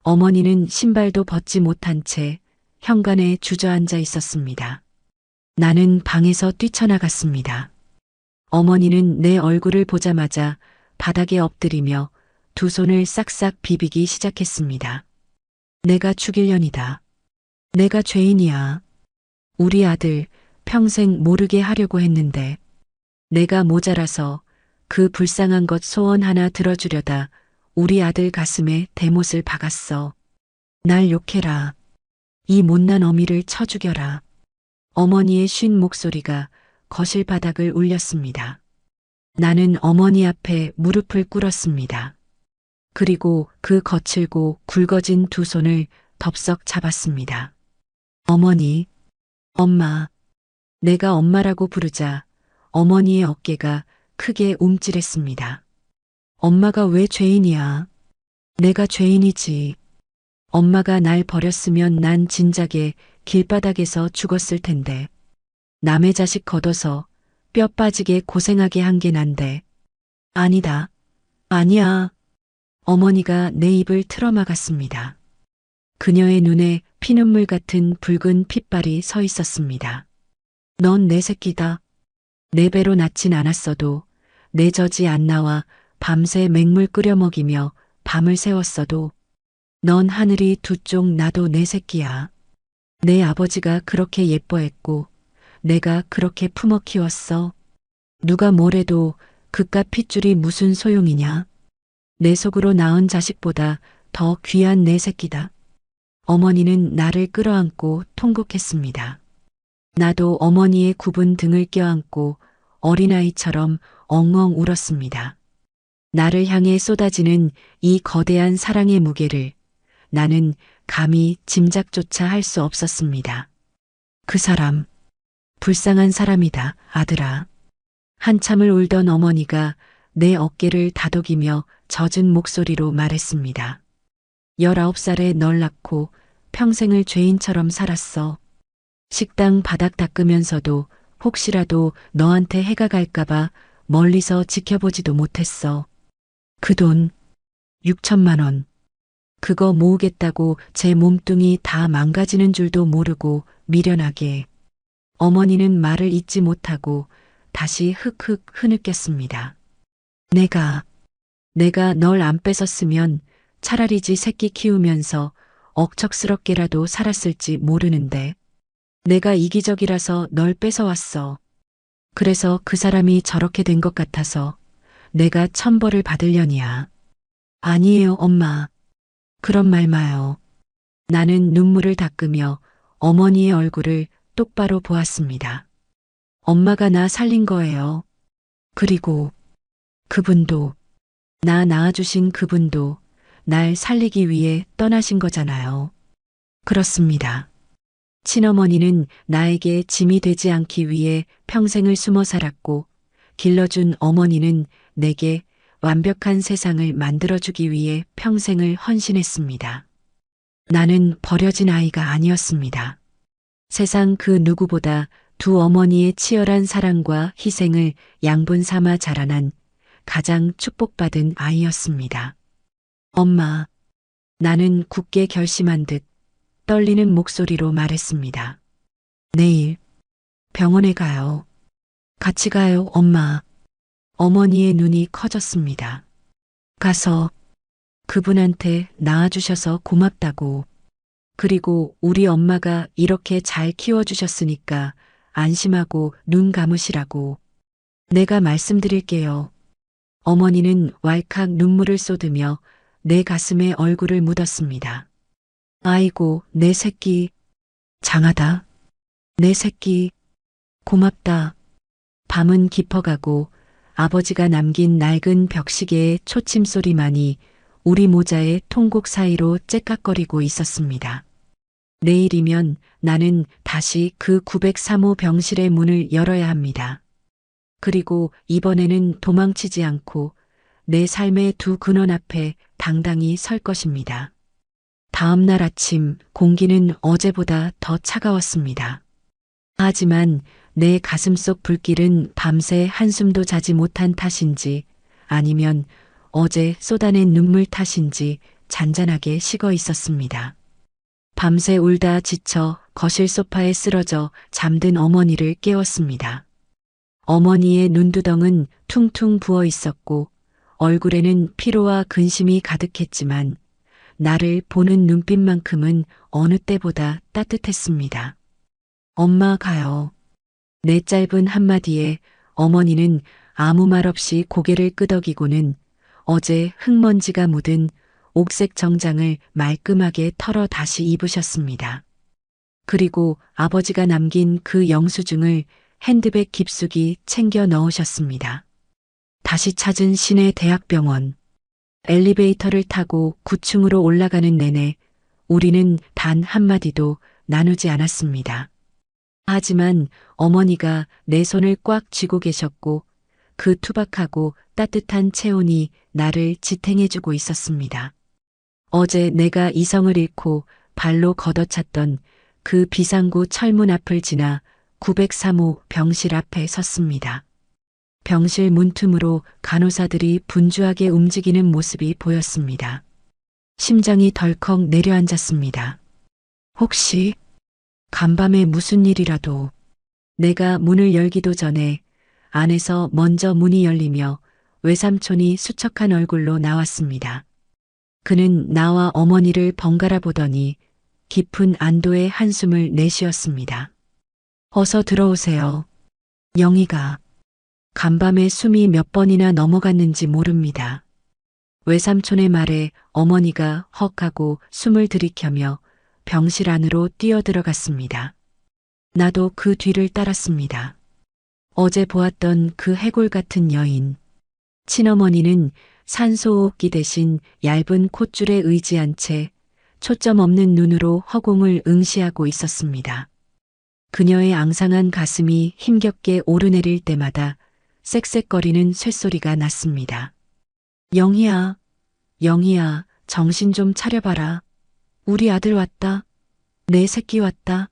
어머니는 신발도 벗지 못한 채 현관에 주저앉아 있었습니다. 나는 방에서 뛰쳐나갔습니다. 어머니는 내 얼굴을 보자마자 바닥에 엎드리며 두 손을 싹싹 비비기 시작했습니다. 내가 죽일년이다. 내가 죄인이야. 우리 아들 평생 모르게 하려고 했는데 내가 모자라서 그 불쌍한 것 소원 하나 들어주려다 우리 아들 가슴에 대못을 박았어. 날 욕해라. 이 못난 어미를 쳐 죽여라. 어머니의 쉰 목소리가 거실 바닥을 울렸습니다. 나는 어머니 앞에 무릎을 꿇었습니다. 그리고 그 거칠고 굵어진 두 손을 덥석 잡았습니다. 어머니, 엄마. 내가 엄마라고 부르자 어머니의 어깨가 크게 움찔했습니다. 엄마가 왜 죄인이야? 내가 죄인이지. 엄마가 날 버렸으면 난 진작에 길바닥에서 죽었을 텐데. 남의 자식 걷어서 뼈 빠지게 고생하게 한 게 난데. 아니다. 아니야. 어머니가 내 입을 틀어막았습니다. 그녀의 눈에 피눈물 같은 붉은 핏발이 서 있었습니다. 넌 내 새끼다. 내 배로 낳진 않았어도 내 젖이 안 나와 밤새 맹물 끓여 먹이며 밤을 새웠어도 넌 하늘이 두 쪽 나도 내 새끼야. 내 아버지가 그렇게 예뻐했고 내가 그렇게 품어 키웠어. 누가 뭐래도 그깟 핏줄이 무슨 소용이냐. 내 속으로 낳은 자식보다 더 귀한 내 새끼다. 어머니는 나를 끌어안고 통곡했습니다. 나도 어머니의 굽은 등을 껴안고 어린아이처럼 엉엉 울었습니다. 나를 향해 쏟아지는 이 거대한 사랑의 무게를 나는 감히 짐작조차 할 수 없었습니다. 그 사람, 불쌍한 사람이다, 아들아. 한참을 울던 어머니가 내 어깨를 다독이며 젖은 목소리로 말했습니다. 19살에 널 낳고 평생을 죄인처럼 살았어. 식당 바닥 닦으면서도 혹시라도 너한테 해가 갈까봐 멀리서 지켜보지도 못했어. 그 돈, 6천만 원. 그거 모으겠다고 제 몸뚱이 다 망가지는 줄도 모르고 미련하게. 어머니는 말을 잇지 못하고 다시 흑흑 흐느꼈습니다. 내가 널 안 뺏었으면 차라리 지 새끼 키우면서 억척스럽게라도 살았을지 모르는데. 내가 이기적이라서 널 뺏어왔어. 그래서 그 사람이 저렇게 된 것 같아서 내가 천벌을 받으려니야. 아니에요, 엄마. 그런 말 마요. 나는 눈물을 닦으며 어머니의 얼굴을 똑바로 보았습니다. 엄마가 나 살린 거예요. 그리고 그분도, 나 낳아주신 그분도 날 살리기 위해 떠나신 거잖아요. 그렇습니다. 친어머니는 나에게 짐이 되지 않기 위해 평생을 숨어 살았고, 길러준 어머니는 내게 완벽한 세상을 만들어주기 위해 평생을 헌신했습니다. 나는 버려진 아이가 아니었습니다. 세상 그 누구보다 두 어머니의 치열한 사랑과 희생을 양분 삼아 자라난 가장 축복받은 아이였습니다. 엄마, 나는 굳게 결심한 듯 떨리는 목소리로 말했습니다. 내일 병원에 가요. 같이 가요, 엄마. 어머니의 눈이 커졌습니다. 가서 그분한테 낳아주셔서 고맙다고. 그리고 우리 엄마가 이렇게 잘 키워주셨으니까 안심하고 눈 감으시라고. 내가 말씀드릴게요. 어머니는 왈칵 눈물을 쏟으며 내 가슴에 얼굴을 묻었습니다. 아이고, 내 새끼. 장하다. 내 새끼. 고맙다. 밤은 깊어가고 아버지가 남긴 낡은 벽시계의 초침 소리만이 우리 모자의 통곡 사이로 째깍거리고 있었습니다. 내일이면 나는 다시 그 903호 병실의 문을 열어야 합니다. 그리고 이번에는 도망치지 않고 내 삶의 두 근원 앞에 당당히 설 것입니다. 다음 날 아침 공기는 어제보다 더 차가웠습니다. 하지만 내 가슴속 불길은 밤새 한숨도 자지 못한 탓인지 아니면 어제 쏟아낸 눈물 탓인지 잔잔하게 식어 있었습니다. 밤새 울다 지쳐 거실 소파에 쓰러져 잠든 어머니를 깨웠습니다. 어머니의 눈두덩은 퉁퉁 부어 있었고 얼굴에는 피로와 근심이 가득했지만 나를 보는 눈빛만큼은 어느 때보다 따뜻했습니다. 엄마 가요. 내 짧은 한마디에 어머니는 아무 말 없이 고개를 끄덕이고는 어제 흙먼지가 묻은 옥색 정장을 말끔하게 털어 다시 입으셨습니다. 그리고 아버지가 남긴 그 영수증을 핸드백 깊숙이 챙겨 넣으셨습니다. 다시 찾은 시내 대학병원. 엘리베이터를 타고 9층으로 올라가는 내내 우리는 단 한마디도 나누지 않았습니다. 하지만 어머니가 내 손을 꽉 쥐고 계셨고 그 투박하고 따뜻한 체온이 나를 지탱해주고 있었습니다. 어제 내가 이성을 잃고 발로 걷어찼던 그 비상구 철문 앞을 지나 903호 병실 앞에 섰습니다. 병실 문틈으로 간호사들이 분주하게 움직이는 모습이 보였습니다. 심장이 덜컥 내려앉았습니다. 혹시 간밤에 무슨 일이라도. 내가 문을 열기도 전에 안에서 먼저 문이 열리며 외삼촌이 수척한 얼굴로 나왔습니다. 그는 나와 어머니를 번갈아 보더니 깊은 안도의 한숨을 내쉬었습니다. 어서 들어오세요. 영희가. 간밤에 숨이 몇 번이나 넘어갔는지 모릅니다. 외삼촌의 말에 어머니가 헉하고 숨을 들이켜며 병실 안으로 뛰어들어갔습니다. 나도 그 뒤를 따랐습니다. 어제 보았던 그 해골 같은 여인. 친어머니는 산소호흡기 대신 얇은 콧줄에 의지한 채 초점 없는 눈으로 허공을 응시하고 있었습니다. 그녀의 앙상한 가슴이 힘겹게 오르내릴 때마다 쌕쌕거리는 쇳소리가 났습니다. 영희야, 영희야, 정신 좀 차려봐라. 우리 아들 왔다. 내 새끼 왔다.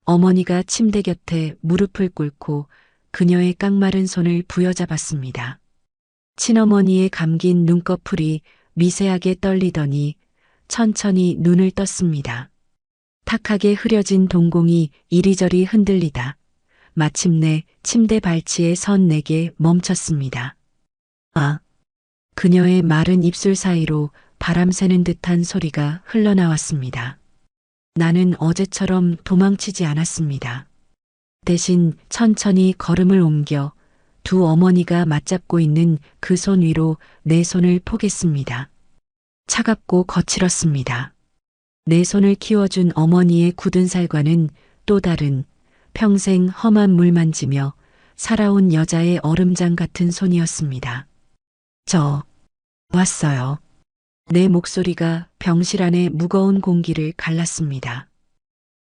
어머니가 침대 곁에 무릎을 꿇고 그녀의 깡마른 손을 부여잡았습니다. 친어머니의 감긴 눈꺼풀이 미세하게 떨리더니 천천히 눈을 떴습니다. 탁하게 흐려진 동공이 이리저리 흔들리다 마침내 침대 발치에 선 내게 멈췄습니다. 아, 그녀의 마른 입술 사이로 바람 새는 듯한 소리가 흘러나왔습니다. 나는 어제처럼 도망치지 않았습니다. 대신 천천히 걸음을 옮겨 두 어머니가 맞잡고 있는 그 손 위로 내 손을 포겠습니다. 차갑고 거칠었습니다. 내 손을 키워준 어머니의 굳은 살과는 또 다른 평생 험한 물 만지며 살아온 여자의 얼음장 같은 손이었습니다. 저 왔어요. 내 목소리가 병실 안의 무거운 공기를 갈랐습니다.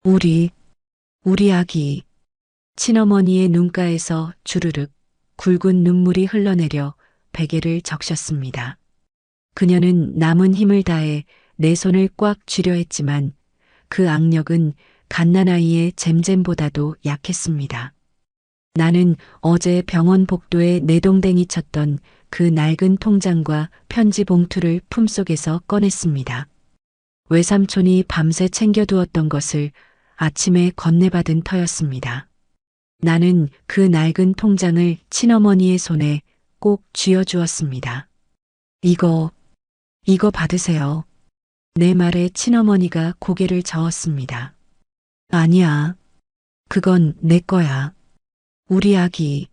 우리 아기. 친어머니의 눈가에서 주르륵 굵은 눈물이 흘러내려 베개를 적셨습니다. 그녀는 남은 힘을 다해 내 손을 꽉 쥐려 했지만 그 악력은 갓난아이의 잼잼보다도 약했습니다. 나는 어제 병원 복도에 내동댕이 쳤던 그 낡은 통장과 편지 봉투를 품속에서 꺼냈습니다. 외삼촌이 밤새 챙겨두었던 것을 아침에 건네받은 터였습니다. 나는 그 낡은 통장을 친어머니의 손에 꼭 쥐어주었습니다. 이거 받으세요. 내 말에 친어머니가 고개를 저었습니다. 아니야. 그건 내 거야. 우리 아기.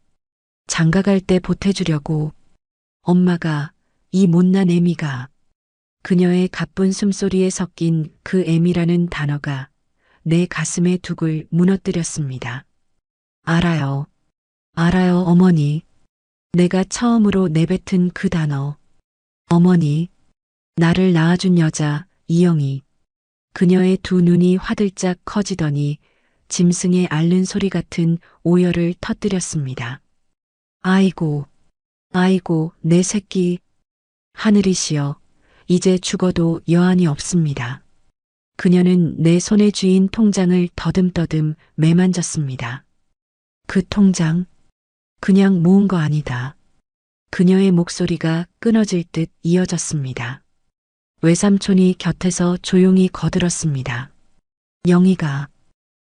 장가갈 때 보태주려고. 엄마가, 이 못난 애미가. 그녀의 가쁜 숨소리에 섞인 그 애미라는 단어가 내 가슴의 둑을 무너뜨렸습니다. 알아요. 알아요, 어머니. 내가 처음으로 내뱉은 그 단어. 어머니. 나를 낳아준 여자, 이영희. 그녀의 두 눈이 화들짝 커지더니 짐승의 앓는 소리 같은 오열을 터뜨렸습니다. 아이고, 아이고, 내 새끼. 하늘이시여, 이제 죽어도 여한이 없습니다. 그녀는 내 손에 쥐인 통장을 더듬더듬 매만졌습니다. 그 통장, 그냥 모은 거 아니다. 그녀의 목소리가 끊어질 듯 이어졌습니다. 외삼촌이 곁에서 조용히 거들었습니다. 영희가,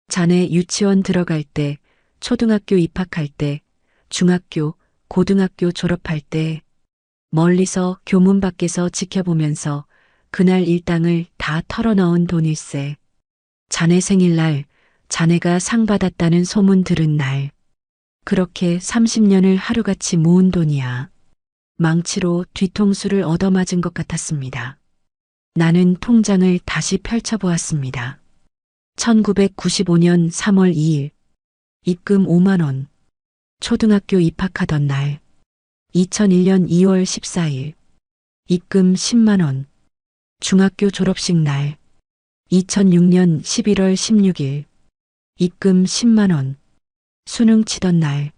자네 유치원 들어갈 때, 초등학교 입학할 때, 중학교, 고등학교 졸업할 때, 멀리서 교문 밖에서 지켜보면서 그날 일당을 다 털어넣은 돈일세. 자네 생일날 자네가 상 받았다는 소문 들은 날. 그렇게 30년을 하루같이 모은 돈이야. 망치로 뒤통수를 얻어맞은 것 같았습니다. 나는 통장을 다시 펼쳐보았습니다. 1995년 3월 2일. 입금 5만 원. 초등학교 입학하던 날. 2001년 2월 14일. 입금 10만 원. 중학교 졸업식 날. 2006년 11월 16일. 입금 10만 원. 수능 치던 날.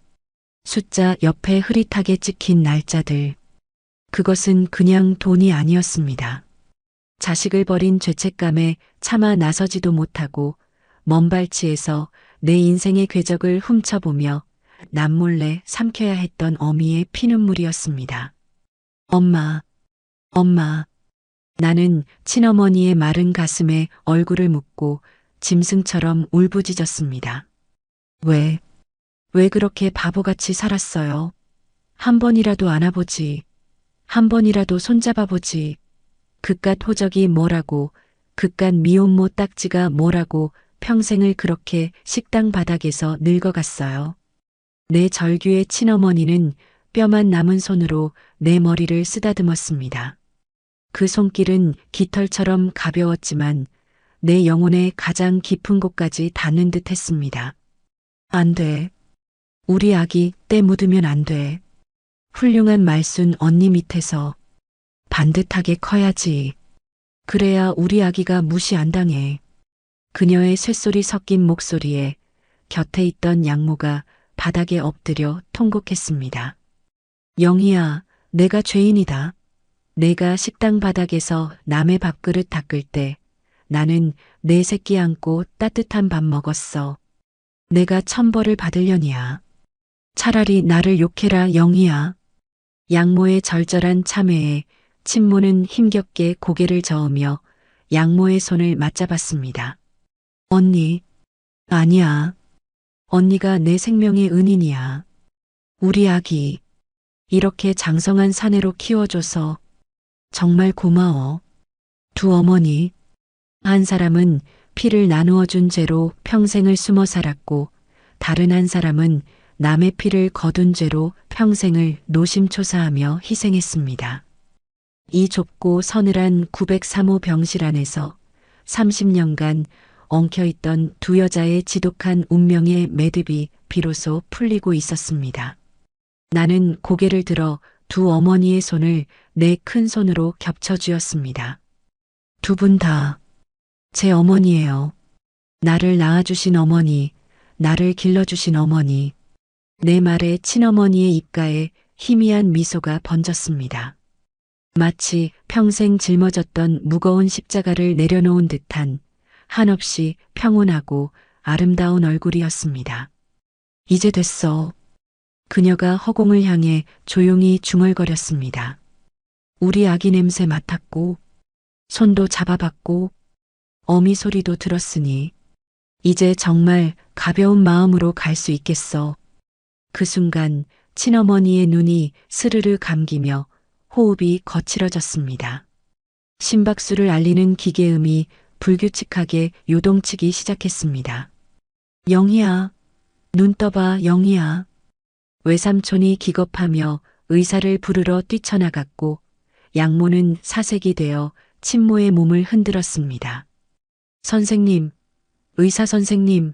숫자 옆에 흐릿하게 찍힌 날짜들. 그것은 그냥 돈이 아니었습니다. 자식을 버린 죄책감에 차마 나서지도 못하고 먼발치에서 내 인생의 궤적을 훔쳐보며 남몰래 삼켜야 했던 어미의 피눈물이었습니다. 엄마, 엄마. 나는 친어머니의 마른 가슴에 얼굴을 묻고 짐승처럼 울부짖었습니다. 왜 그렇게 바보같이 살았어요? 한 번이라도 안아보지. 한 번이라도 손잡아보지. 그깟 호적이 뭐라고, 그깟 미혼모 딱지가 뭐라고 평생을 그렇게 식당 바닥에서 늙어갔어요. 내 절규의 친어머니는 뼈만 남은 손으로 내 머리를 쓰다듬었습니다. 그 손길은 깃털처럼 가벼웠지만 내 영혼의 가장 깊은 곳까지 닿는 듯 했습니다. 안 돼. 우리 아기 때 묻으면 안 돼. 훌륭한 말순 언니 밑에서 반듯하게 커야지. 그래야 우리 아기가 무시 안 당해. 그녀의 쇳소리 섞인 목소리에 곁에 있던 양모가 바닥에 엎드려 통곡했습니다. 영희야, 내가 죄인이다. 내가 식당 바닥에서 남의 밥그릇 닦을 때 나는 내 새끼 안고 따뜻한 밥 먹었어. 내가 천벌을 받으려니야. 차라리 나를 욕해라, 영희야. 양모의 절절한 참회에 친모는 힘겹게 고개를 저으며 양모의 손을 맞잡았습니다. 언니, 아니야. 언니가 내 생명의 은인이야. 우리 아기, 이렇게 장성한 사내로 키워줘서 정말 고마워. 두 어머니, 한 사람은 피를 나누어 준 죄로 평생을 숨어 살았고 다른 한 사람은 남의 피를 거둔 죄로 평생을 노심초사하며 희생했습니다. 이 좁고 서늘한 903호 병실 안에서 30년간 엉켜있던 두 여자의 지독한 운명의 매듭이 비로소 풀리고 있었습니다. 나는 고개를 들어 두 어머니의 손을 내 큰 손으로 겹쳐쥐었습니다. 두 분 다 제 어머니예요. 나를 낳아주신 어머니, 나를 길러주신 어머니. 내 말에 친어머니의 입가에 희미한 미소가 번졌습니다. 마치 평생 짊어졌던 무거운 십자가를 내려놓은 듯한 한없이 평온하고 아름다운 얼굴이었습니다. 이제 됐어. 그녀가 허공을 향해 조용히 중얼거렸습니다. 우리 아기 냄새 맡았고 손도 잡아봤고 어미 소리도 들었으니 이제 정말 가벼운 마음으로 갈 수 있겠어. 그 순간 친어머니의 눈이 스르르 감기며 호흡이 거칠어졌습니다. 심박수를 알리는 기계음이 불규칙하게 요동치기 시작했습니다. 영희야, 눈 떠봐, 영희야. 외삼촌이 기겁하며 의사를 부르러 뛰쳐나갔고 양모는 사색이 되어 친모의 몸을 흔들었습니다. 선생님, 의사 선생님.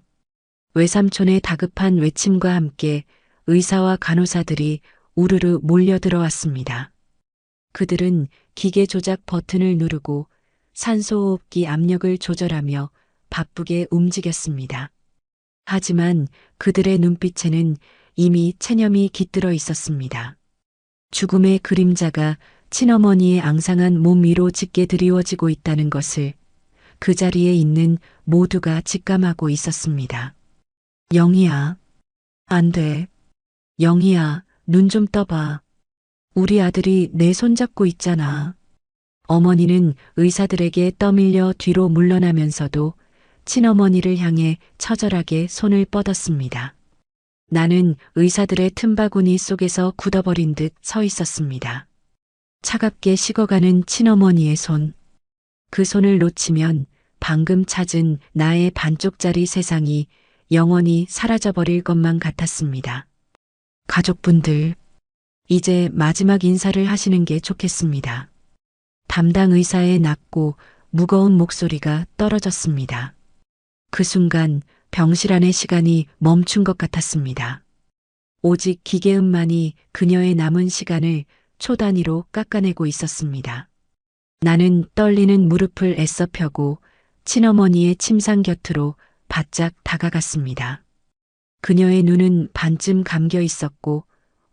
외삼촌의 다급한 외침과 함께 의사와 간호사들이 우르르 몰려들어왔습니다. 그들은 기계 조작 버튼을 누르고 산소호흡기 압력을 조절하며 바쁘게 움직였습니다. 하지만 그들의 눈빛에는 이미 체념이 깃들어 있었습니다. 죽음의 그림자가 친어머니의 앙상한 몸 위로 짙게 드리워지고 있다는 것을 그 자리에 있는 모두가 직감하고 있었습니다. 영희야, 안 돼. 영희야, 눈 좀 떠봐. 우리 아들이 내 손 잡고 있잖아. 어머니는 의사들에게 떠밀려 뒤로 물러나면서도 친어머니를 향해 처절하게 손을 뻗었습니다. 나는 의사들의 틈바구니 속에서 굳어버린 듯 서 있었습니다. 차갑게 식어가는 친어머니의 손. 그 손을 놓치면 방금 찾은 나의 반쪽짜리 세상이 영원히 사라져버릴 것만 같았습니다. 가족분들, 이제 마지막 인사를 하시는 게 좋겠습니다. 담당 의사의 낮고 무거운 목소리가 떨어졌습니다. 그 순간 병실 안의 시간이 멈춘 것 같았습니다. 오직 기계음만이 그녀의 남은 시간을 초 단위로 깎아내고 있었습니다. 나는 떨리는 무릎을 애써 펴고 친어머니의 침상 곁으로 바짝 다가갔습니다. 그녀의 눈은 반쯤 감겨 있었고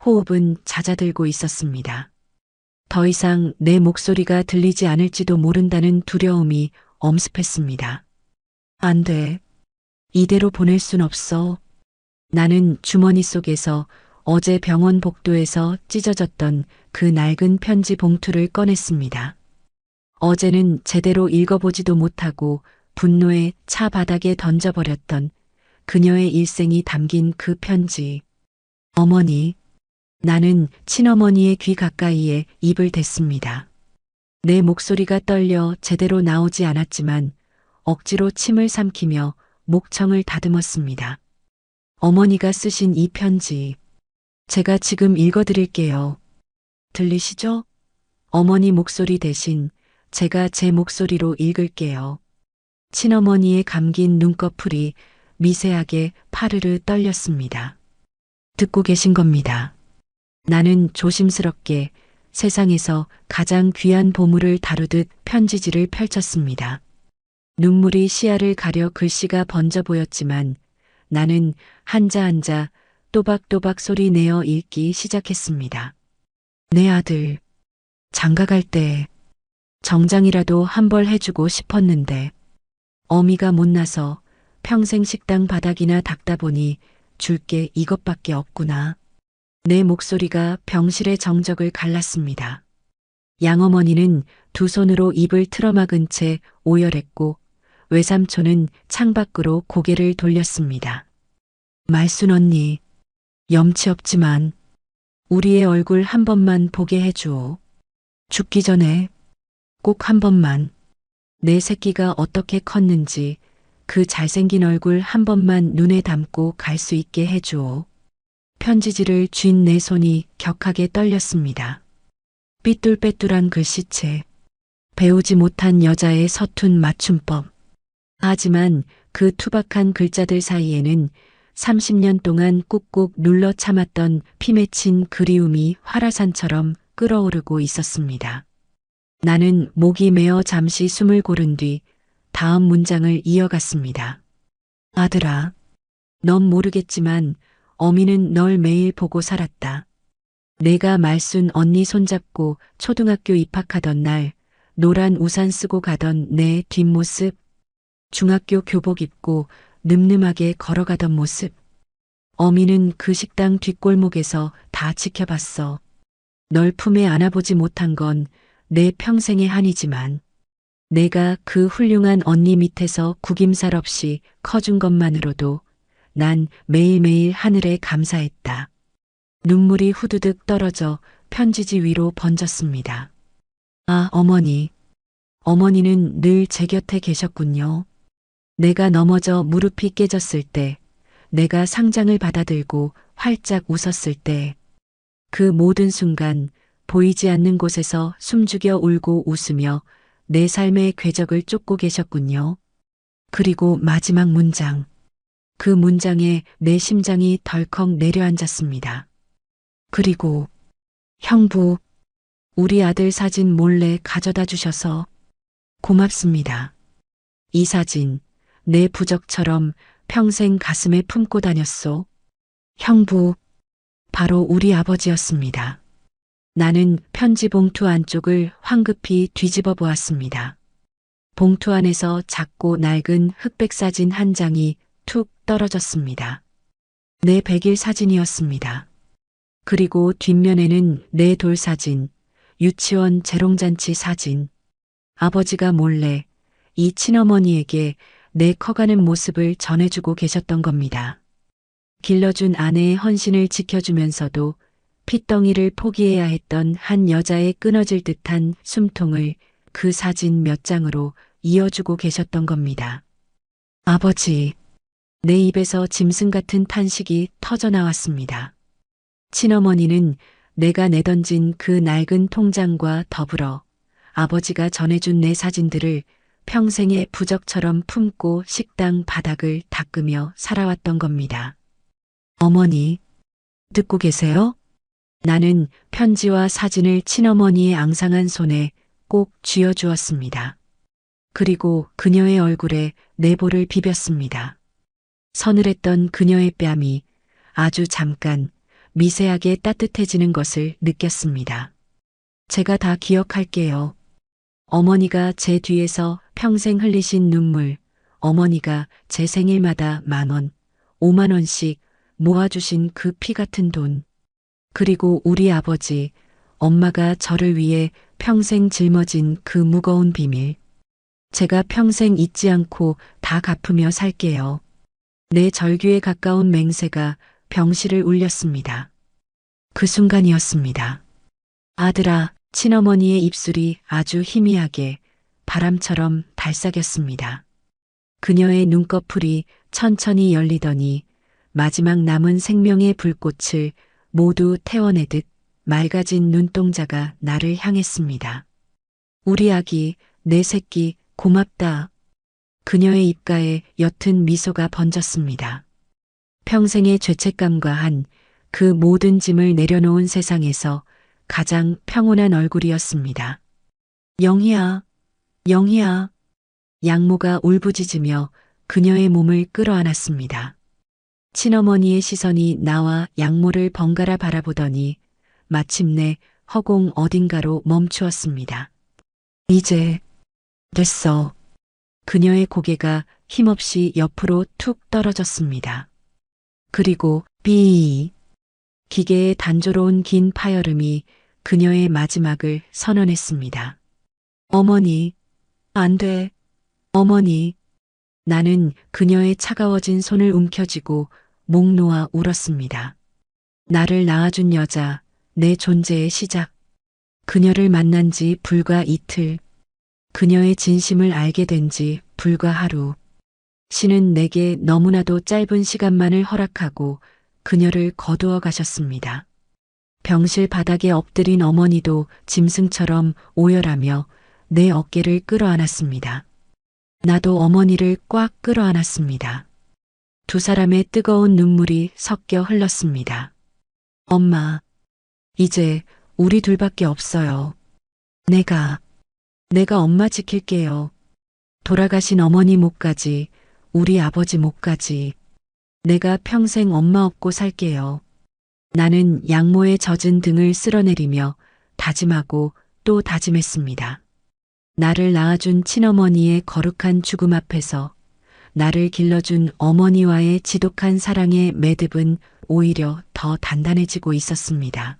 호흡은 잦아들고 있었습니다. 더 이상 내 목소리가 들리지 않을지도 모른다는 두려움이 엄습했습니다. 안 돼. 이대로 보낼 순 없어. 나는 주머니 속에서 어제 병원 복도에서 찢어졌던 그 낡은 편지 봉투를 꺼냈습니다. 어제는 제대로 읽어보지도 못하고 분노에 차 바닥에 던져버렸던 그녀의 일생이 담긴 그 편지. 어머니. 나는 친어머니의 귀 가까이에 입을 댔습니다. 내 목소리가 떨려 제대로 나오지 않았지만 억지로 침을 삼키며 목청을 다듬었습니다. 어머니가 쓰신 이 편지, 제가 지금 읽어드릴게요. 들리시죠? 어머니 목소리 대신 제가 제 목소리로 읽을게요. 친어머니의 감긴 눈꺼풀이 미세하게 파르르 떨렸습니다. 듣고 계신 겁니다. 나는 조심스럽게 세상에서 가장 귀한 보물을 다루듯 편지지를 펼쳤습니다. 눈물이 시야를 가려 글씨가 번져 보였지만 나는 한자 한자 또박또박 소리 내어 읽기 시작했습니다. 내 아들, 장가갈 때 정장이라도 한 벌 해주고 싶었는데 어미가 못나서 평생 식당 바닥이나 닦다 보니 줄 게 이것밖에 없구나. 내 목소리가 병실의 정적을 갈랐습니다. 양어머니는 두 손으로 입을 틀어막은 채 오열했고 외삼촌은 창밖으로 고개를 돌렸습니다. 말순 언니, 염치 없지만 우리의 얼굴 한 번만 보게 해주오. 죽기 전에 꼭 한 번만 내 새끼가 어떻게 컸는지 그 잘생긴 얼굴 한 번만 눈에 담고 갈 수 있게 해주오. 편지지를 쥔 내 손이 격하게 떨렸습니다. 삐뚤빼뚤한 글씨체, 배우지 못한 여자의 서툰 맞춤법. 하지만 그 투박한 글자들 사이에는 30년 동안 꾹꾹 눌러 참았던 피 맺힌 그리움이 활화산처럼 끓어오르고 있었습니다. 나는 목이 메어 잠시 숨을 고른 뒤 다음 문장을 이어갔습니다. 아들아, 넌 모르겠지만 어미는 널 매일 보고 살았다. 내가 말순 언니 손잡고 초등학교 입학하던 날 노란 우산 쓰고 가던 내 뒷모습, 중학교 교복 입고 늠름하게 걸어가던 모습. 어미는 그 식당 뒷골목에서 다 지켜봤어. 널 품에 안아보지 못한 건 내 평생의 한이지만 내가 그 훌륭한 언니 밑에서 구김살 없이 커준 것만으로도 난 매일매일 하늘에 감사했다. 눈물이 후두둑 떨어져 편지지 위로 번졌습니다. 아, 어머니. 어머니는 늘 제 곁에 계셨군요. 내가 넘어져 무릎이 깨졌을 때, 내가 상장을 받아들고 활짝 웃었을 때, 그 모든 순간 보이지 않는 곳에서 숨죽여 울고 웃으며 내 삶의 궤적을 쫓고 계셨군요. 그리고 마지막 문장. 그 문장에 내 심장이 덜컥 내려앉았습니다. 그리고 형부, 우리 아들 사진 몰래 가져다 주셔서 고맙습니다. 이 사진 내 부적처럼 평생 가슴에 품고 다녔소. 형부, 바로 우리 아버지였습니다. 나는 편지 봉투 안쪽을 황급히 뒤집어 보았습니다. 봉투 안에서 작고 낡은 흑백 사진 한 장이 툭 떨어졌습니다. 내 100일 사진이었습니다. 그리고 뒷면에는 내 돌사진, 유치원 재롱잔치 사진. 아버지가 몰래 이 친어머니에게 내 커가는 모습을 전해주고 계셨던 겁니다. 길러준 아내의 헌신을 지켜주면서도 핏덩이를 포기해야 했던 한 여자의 끊어질 듯한 숨통을 그 사진 몇 장으로 이어주고 계셨던 겁니다. 아버지, 내 입에서 짐승 같은 탄식이 터져 나왔습니다. 친어머니는 내가 내던진 그 낡은 통장과 더불어 아버지가 전해준 내 사진들을 평생의 부적처럼 품고 식당 바닥을 닦으며 살아왔던 겁니다. 어머니, 듣고 계세요? 나는 편지와 사진을 친어머니의 앙상한 손에 꼭 쥐어주었습니다. 그리고 그녀의 얼굴에 내 볼을 비볐습니다. 서늘했던 그녀의 뺨이 아주 잠깐 미세하게 따뜻해지는 것을 느꼈습니다. 제가 다 기억할게요. 어머니가 제 뒤에서 평생 흘리신 눈물, 어머니가 제 생일마다 10,000원, 50,000원씩 모아주신 그 피 같은 돈, 그리고 우리 아버지, 엄마가 저를 위해 평생 짊어진 그 무거운 비밀. 제가 평생 잊지 않고 다 갚으며 살게요. 내 절규에 가까운 맹세가 병실을 울렸습니다. 그 순간이었습니다. 아들아, 친어머니의 입술이 아주 희미하게 바람처럼 달싹였습니다. 그녀의 눈꺼풀이 천천히 열리더니 마지막 남은 생명의 불꽃을 모두 태워내듯 맑아진 눈동자가 나를 향했습니다. 우리 아기, 내 새끼, 고맙다. 그녀의 입가에 옅은 미소가 번졌습니다. 평생의 죄책감과 한 그 모든 짐을 내려놓은 세상에서 가장 평온한 얼굴이었습니다. 영희야, 영희야. 양모가 울부짖으며 그녀의 몸을 끌어안았습니다. 친어머니의 시선이 나와 양모를 번갈아 바라보더니 마침내 허공 어딘가로 멈추었습니다. 이제 됐어. 그녀의 고개가 힘없이 옆으로 툭 떨어졌습니다. 그리고 삐. 기계의 단조로운 긴 파열음이 그녀의 마지막을 선언했습니다. 어머니, 안 돼. 어머니. 나는 그녀의 차가워진 손을 움켜쥐고 목 놓아 울었습니다. 나를 낳아준 여자, 내 존재의 시작. 그녀를 만난 지 불과 이틀. 그녀의 진심을 알게 된 지 불과 하루. 신은 내게 너무나도 짧은 시간만을 허락하고 그녀를 거두어 가셨습니다. 병실 바닥에 엎드린 어머니도 짐승처럼 오열하며 내 어깨를 끌어안았습니다. 나도 어머니를 꽉 끌어안았습니다. 두 사람의 뜨거운 눈물이 섞여 흘렀습니다. 엄마, 이제 우리 둘밖에 없어요. 내가 엄마 지킬게요. 돌아가신 어머니 목까지, 우리 아버지 목까지. 내가 평생 엄마 없고 살게요. 나는 양모의 젖은 등을 쓸어내리며 다짐하고 또 다짐했습니다. 나를 낳아준 친어머니의 거룩한 죽음 앞에서 나를 길러준 어머니와의 지독한 사랑의 매듭은 오히려 더 단단해지고 있었습니다.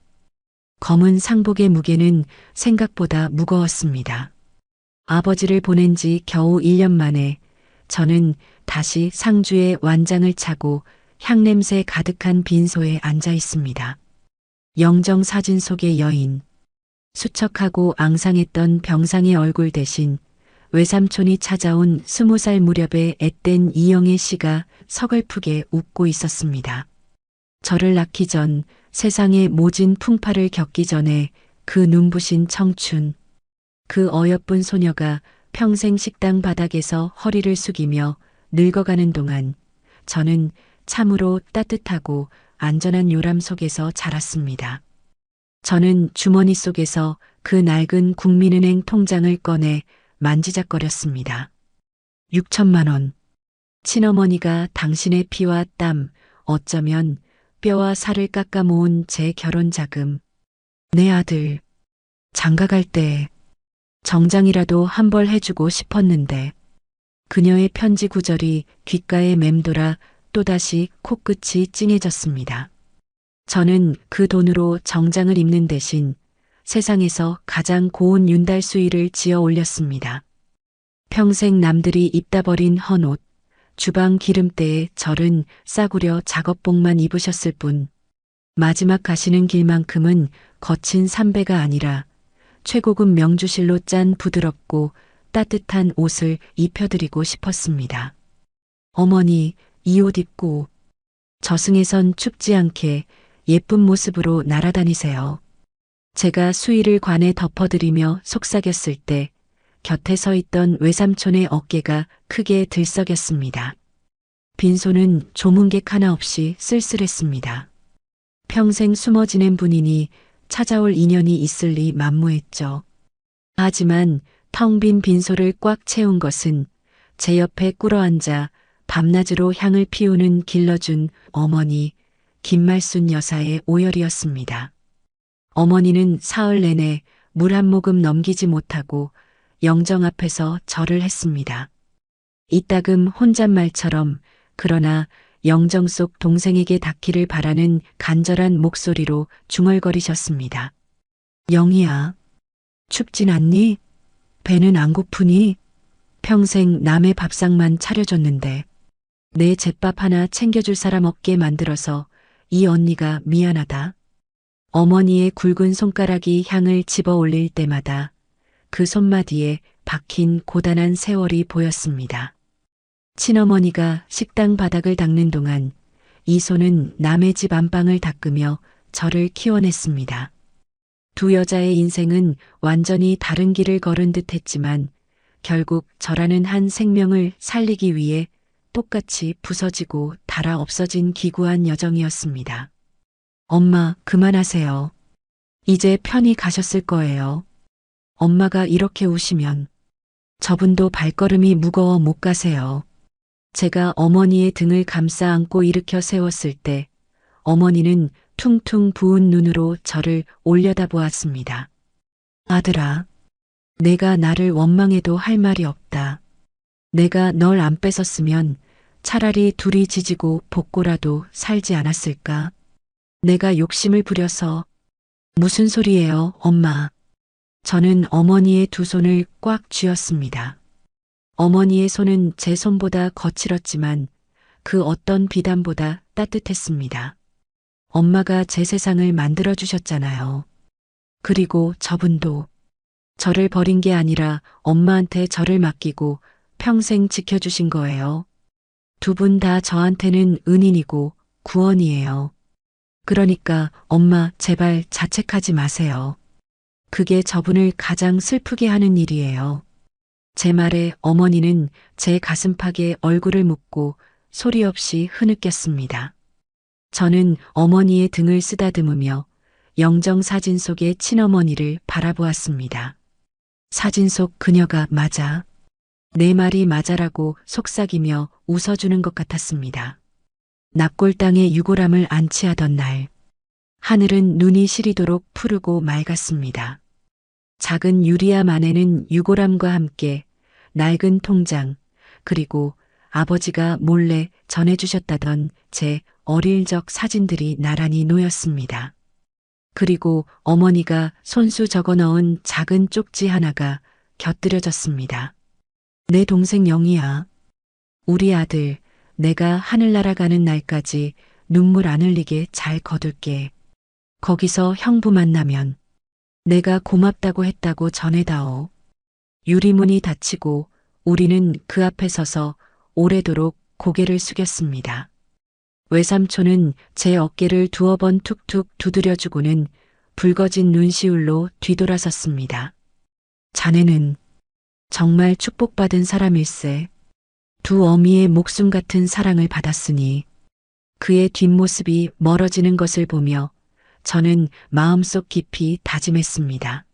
검은 상복의 무게는 생각보다 무거웠습니다. 아버지를 보낸 지 겨우 1년 만에 저는 다시 상주의 완장을 차고 향냄새 가득한 빈소에 앉아 있습니다. 영정 사진 속의 여인, 수척하고 앙상했던 병상의 얼굴 대신 외삼촌이 찾아온 20살 무렵의 앳된 이영애 씨가 서글프게 웃고 있었습니다. 저를 낳기 전 세상의 모진 풍파를 겪기 전에 그 눈부신 청춘, 그 어여쁜 소녀가 평생 식당 바닥에서 허리를 숙이며 늙어가는 동안 저는 참으로 따뜻하고 안전한 요람 속에서 자랐습니다. 저는 주머니 속에서 그 낡은 국민은행 통장을 꺼내 만지작거렸습니다. 6천만 원. 친어머니가 당신의 피와 땀, 어쩌면 뼈와 살을 깎아 모은 제 결혼 자금. 내 아들, 장가갈 때 정장이라도 한 벌 해주고 싶었는데 그녀의 편지 구절이 귓가에 맴돌아 또다시 코끝이 찡해졌습니다. 저는 그 돈으로 정장을 입는 대신 세상에서 가장 고운 윤달 수의를 지어 올렸습니다. 평생 남들이 입다 버린 헌옷, 주방 기름때에 절은 싸구려 작업복만 입으셨을 뿐 마지막 가시는 길만큼은 거친 삼배가 아니라 최고급 명주실로 짠 부드럽고 따뜻한 옷을 입혀드리고 싶었습니다. 어머니, 이 옷 입고 저승에선 춥지 않게 예쁜 모습으로 날아다니세요. 제가 수의를 관에 덮어드리며 속삭였을 때 곁에 서 있던 외삼촌의 어깨가 크게 들썩였습니다. 빈소는 조문객 하나 없이 쓸쓸했습니다. 평생 숨어 지낸 분이니 찾아올 인연이 있을 리 만무했죠. 하지만 텅 빈 빈소를 꽉 채운 것은 제 옆에 꿇어앉아 밤낮으로 향을 피우는 길러준 어머니 김말순 여사의 오열이었습니다. 어머니는 사흘 내내 물 한 모금 넘기지 못하고 영정 앞에서 절을 했습니다. 이따금 혼잣말처럼 그러나 영정 속 동생에게 닿기를 바라는 간절한 목소리로 중얼거리셨습니다. 영희야, 춥진 않니? 배는 안 고프니? 평생 남의 밥상만 차려줬는데 내 잿밥 하나 챙겨줄 사람 없게 만들어서 이 언니가 미안하다. 어머니의 굵은 손가락이 향을 집어 올릴 때마다 그 손마디에 박힌 고단한 세월이 보였습니다. 친어머니가 식당 바닥을 닦는 동안 이 손은 남의 집 안방을 닦으며 저를 키워냈습니다. 두 여자의 인생은 완전히 다른 길을 걸은 듯 했지만 결국 저라는 한 생명을 살리기 위해 똑같이 부서지고 닳아 없어진 기구한 여정이었습니다. 엄마, 그만하세요. 이제 편히 가셨을 거예요. 엄마가 이렇게 우시면 저분도 발걸음이 무거워 못 가세요. 제가 어머니의 등을 감싸 안고 일으켜 세웠을 때 어머니는 퉁퉁 부은 눈으로 저를 올려다보았습니다. 아들아, 내가 나를 원망해도 할 말이 없다. 내가 널 안 뺏었으면 차라리 둘이 지지고 볶고라도 살지 않았을까? 내가 욕심을 부려서. 무슨 소리예요, 엄마? 저는 어머니의 두 손을 꽉 쥐었습니다. 어머니의 손은 제 손보다 거칠었지만 그 어떤 비단보다 따뜻했습니다. 엄마가 제 세상을 만들어주셨잖아요. 그리고 저분도 저를 버린 게 아니라 엄마한테 저를 맡기고 평생 지켜주신 거예요. 두 분 다 저한테는 은인이고 구원이에요. 그러니까 엄마 제발 자책하지 마세요. 그게 저분을 가장 슬프게 하는 일이에요. 제 말에 어머니는 제 가슴팍에 얼굴을 묻고 소리 없이 흐느꼈습니다. 저는 어머니의 등을 쓰다듬으며 영정 사진 속의 친어머니를 바라보았습니다. 사진 속 그녀가 맞아. 내 말이 맞아라고 속삭이며 웃어주는 것 같았습니다. 납골당에 유골함을 안치하던 날, 하늘은 눈이 시리도록 푸르고 맑았습니다. 작은 유리암 안에는 유골함과 함께 낡은 통장, 그리고 아버지가 몰래 전해주셨다던 제 어릴 적 사진들이 나란히 놓였습니다. 그리고 어머니가 손수 적어 넣은 작은 쪽지 하나가 곁들여졌습니다. 내 동생 영희야. 우리 아들, 내가 하늘나라 가는 날까지 눈물 안 흘리게 잘 거둘게. 거기서 형부 만나면 내가 고맙다고 했다고 전해다오. 유리문이 닫히고 우리는 그 앞에 서서 오래도록 고개를 숙였습니다. 외삼촌은 제 어깨를 두어 번 툭툭 두드려주고는 붉어진 눈시울로 뒤돌아섰습니다. 자네는 정말 축복받은 사람일세. 두 어미의 목숨 같은 사랑을 받았으니 그의 뒷모습이 멀어지는 것을 보며 저는 마음속 깊이 다짐했습니다.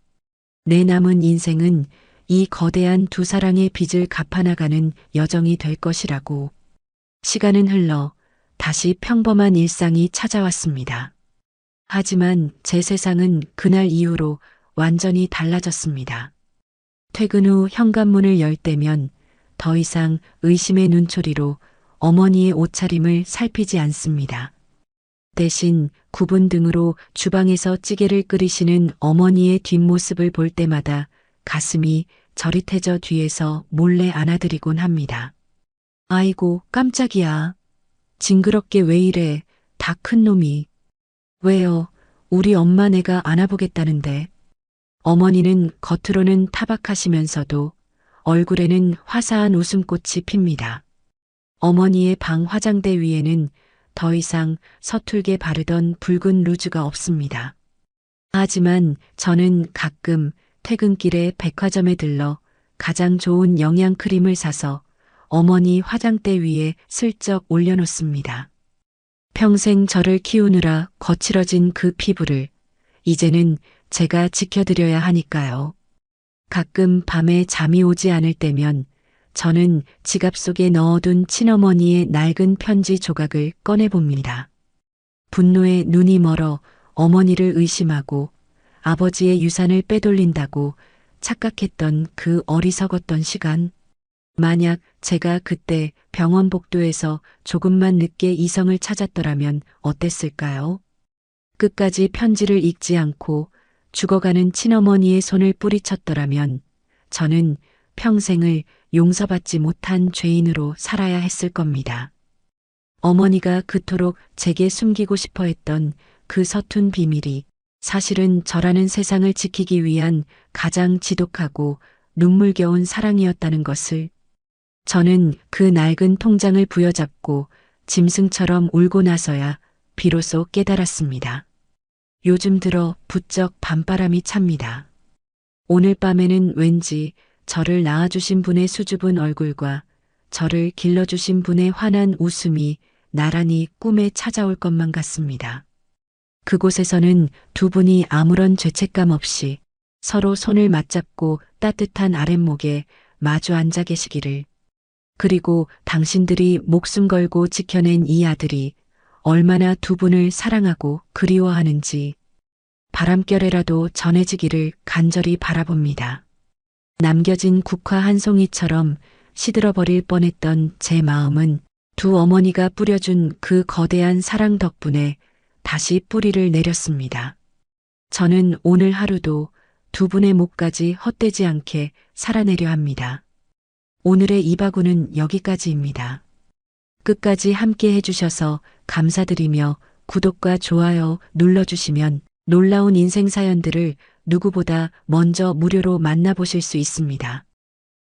내 남은 인생은 이 거대한 두 사랑의 빚을 갚아나가는 여정이 될 것이라고. 시간은 흘러 다시 평범한 일상이 찾아왔습니다. 하지만 제 세상은 그날 이후로 완전히 달라졌습니다. 퇴근 후 현관문을 열 때면 더 이상 의심의 눈초리로 어머니의 옷차림을 살피지 않습니다. 대신 굽은 등으로 주방에서 찌개를 끓이시는 어머니의 뒷모습을 볼 때마다 가슴이 저릿해져 뒤에서 몰래 안아드리곤 합니다. 아이고 깜짝이야. 징그럽게 왜 이래. 다 큰 놈이. 왜요? 우리 엄마 내가 안아보겠다는데. 어머니는 겉으로는 타박하시면서도 얼굴에는 화사한 웃음꽃이 핍니다. 어머니의 방 화장대 위에는 더 이상 서툴게 바르던 붉은 루즈가 없습니다. 하지만 저는 가끔 퇴근길에 백화점에 들러 가장 좋은 영양크림을 사서 어머니 화장대 위에 슬쩍 올려놓습니다. 평생 저를 키우느라 거칠어진 그 피부를 이제는 제가 지켜드려야 하니까요. 가끔 밤에 잠이 오지 않을 때면 저는 지갑 속에 넣어둔 친어머니의 낡은 편지 조각을 꺼내봅니다. 분노에 눈이 멀어 어머니를 의심하고 아버지의 유산을 빼돌린다고 착각했던 그 어리석었던 시간. 만약 제가 그때 병원 복도에서 조금만 늦게 이성을 찾았더라면 어땠을까요? 끝까지 편지를 읽지 않고 죽어가는 친어머니의 손을 뿌리쳤더라면 저는 평생을 용서받지 못한 죄인으로 살아야 했을 겁니다. 어머니가 그토록 제게 숨기고 싶어 했던 그 서툰 비밀이 사실은 저라는 세상을 지키기 위한 가장 지독하고 눈물겨운 사랑이었다는 것을 저는 그 낡은 통장을 부여잡고 짐승처럼 울고 나서야 비로소 깨달았습니다. 요즘 들어 부쩍 밤바람이 찹니다. 오늘 밤에는 왠지 저를 낳아주신 분의 수줍은 얼굴과 저를 길러주신 분의 환한 웃음이 나란히 꿈에 찾아올 것만 같습니다. 그곳에서는 두 분이 아무런 죄책감 없이 서로 손을 맞잡고 따뜻한 아랫목에 마주 앉아 계시기를. 그리고 당신들이 목숨 걸고 지켜낸 이 아들이 얼마나 두 분을 사랑하고 그리워하는지 바람결에라도 전해지기를 간절히 바라봅니다. 남겨진 국화 한 송이처럼 시들어버릴 뻔했던 제 마음은 두 어머니가 뿌려준 그 거대한 사랑 덕분에 다시 뿌리를 내렸습니다. 저는 오늘 하루도 두 분의 목까지 헛되지 않게 살아내려 합니다. 오늘의 이바구는 여기까지입니다. 끝까지 함께 해주셔서 감사드리며 구독과 좋아요 눌러주시면 놀라운 인생 사연들을 누구보다 먼저 무료로 만나보실 수 있습니다.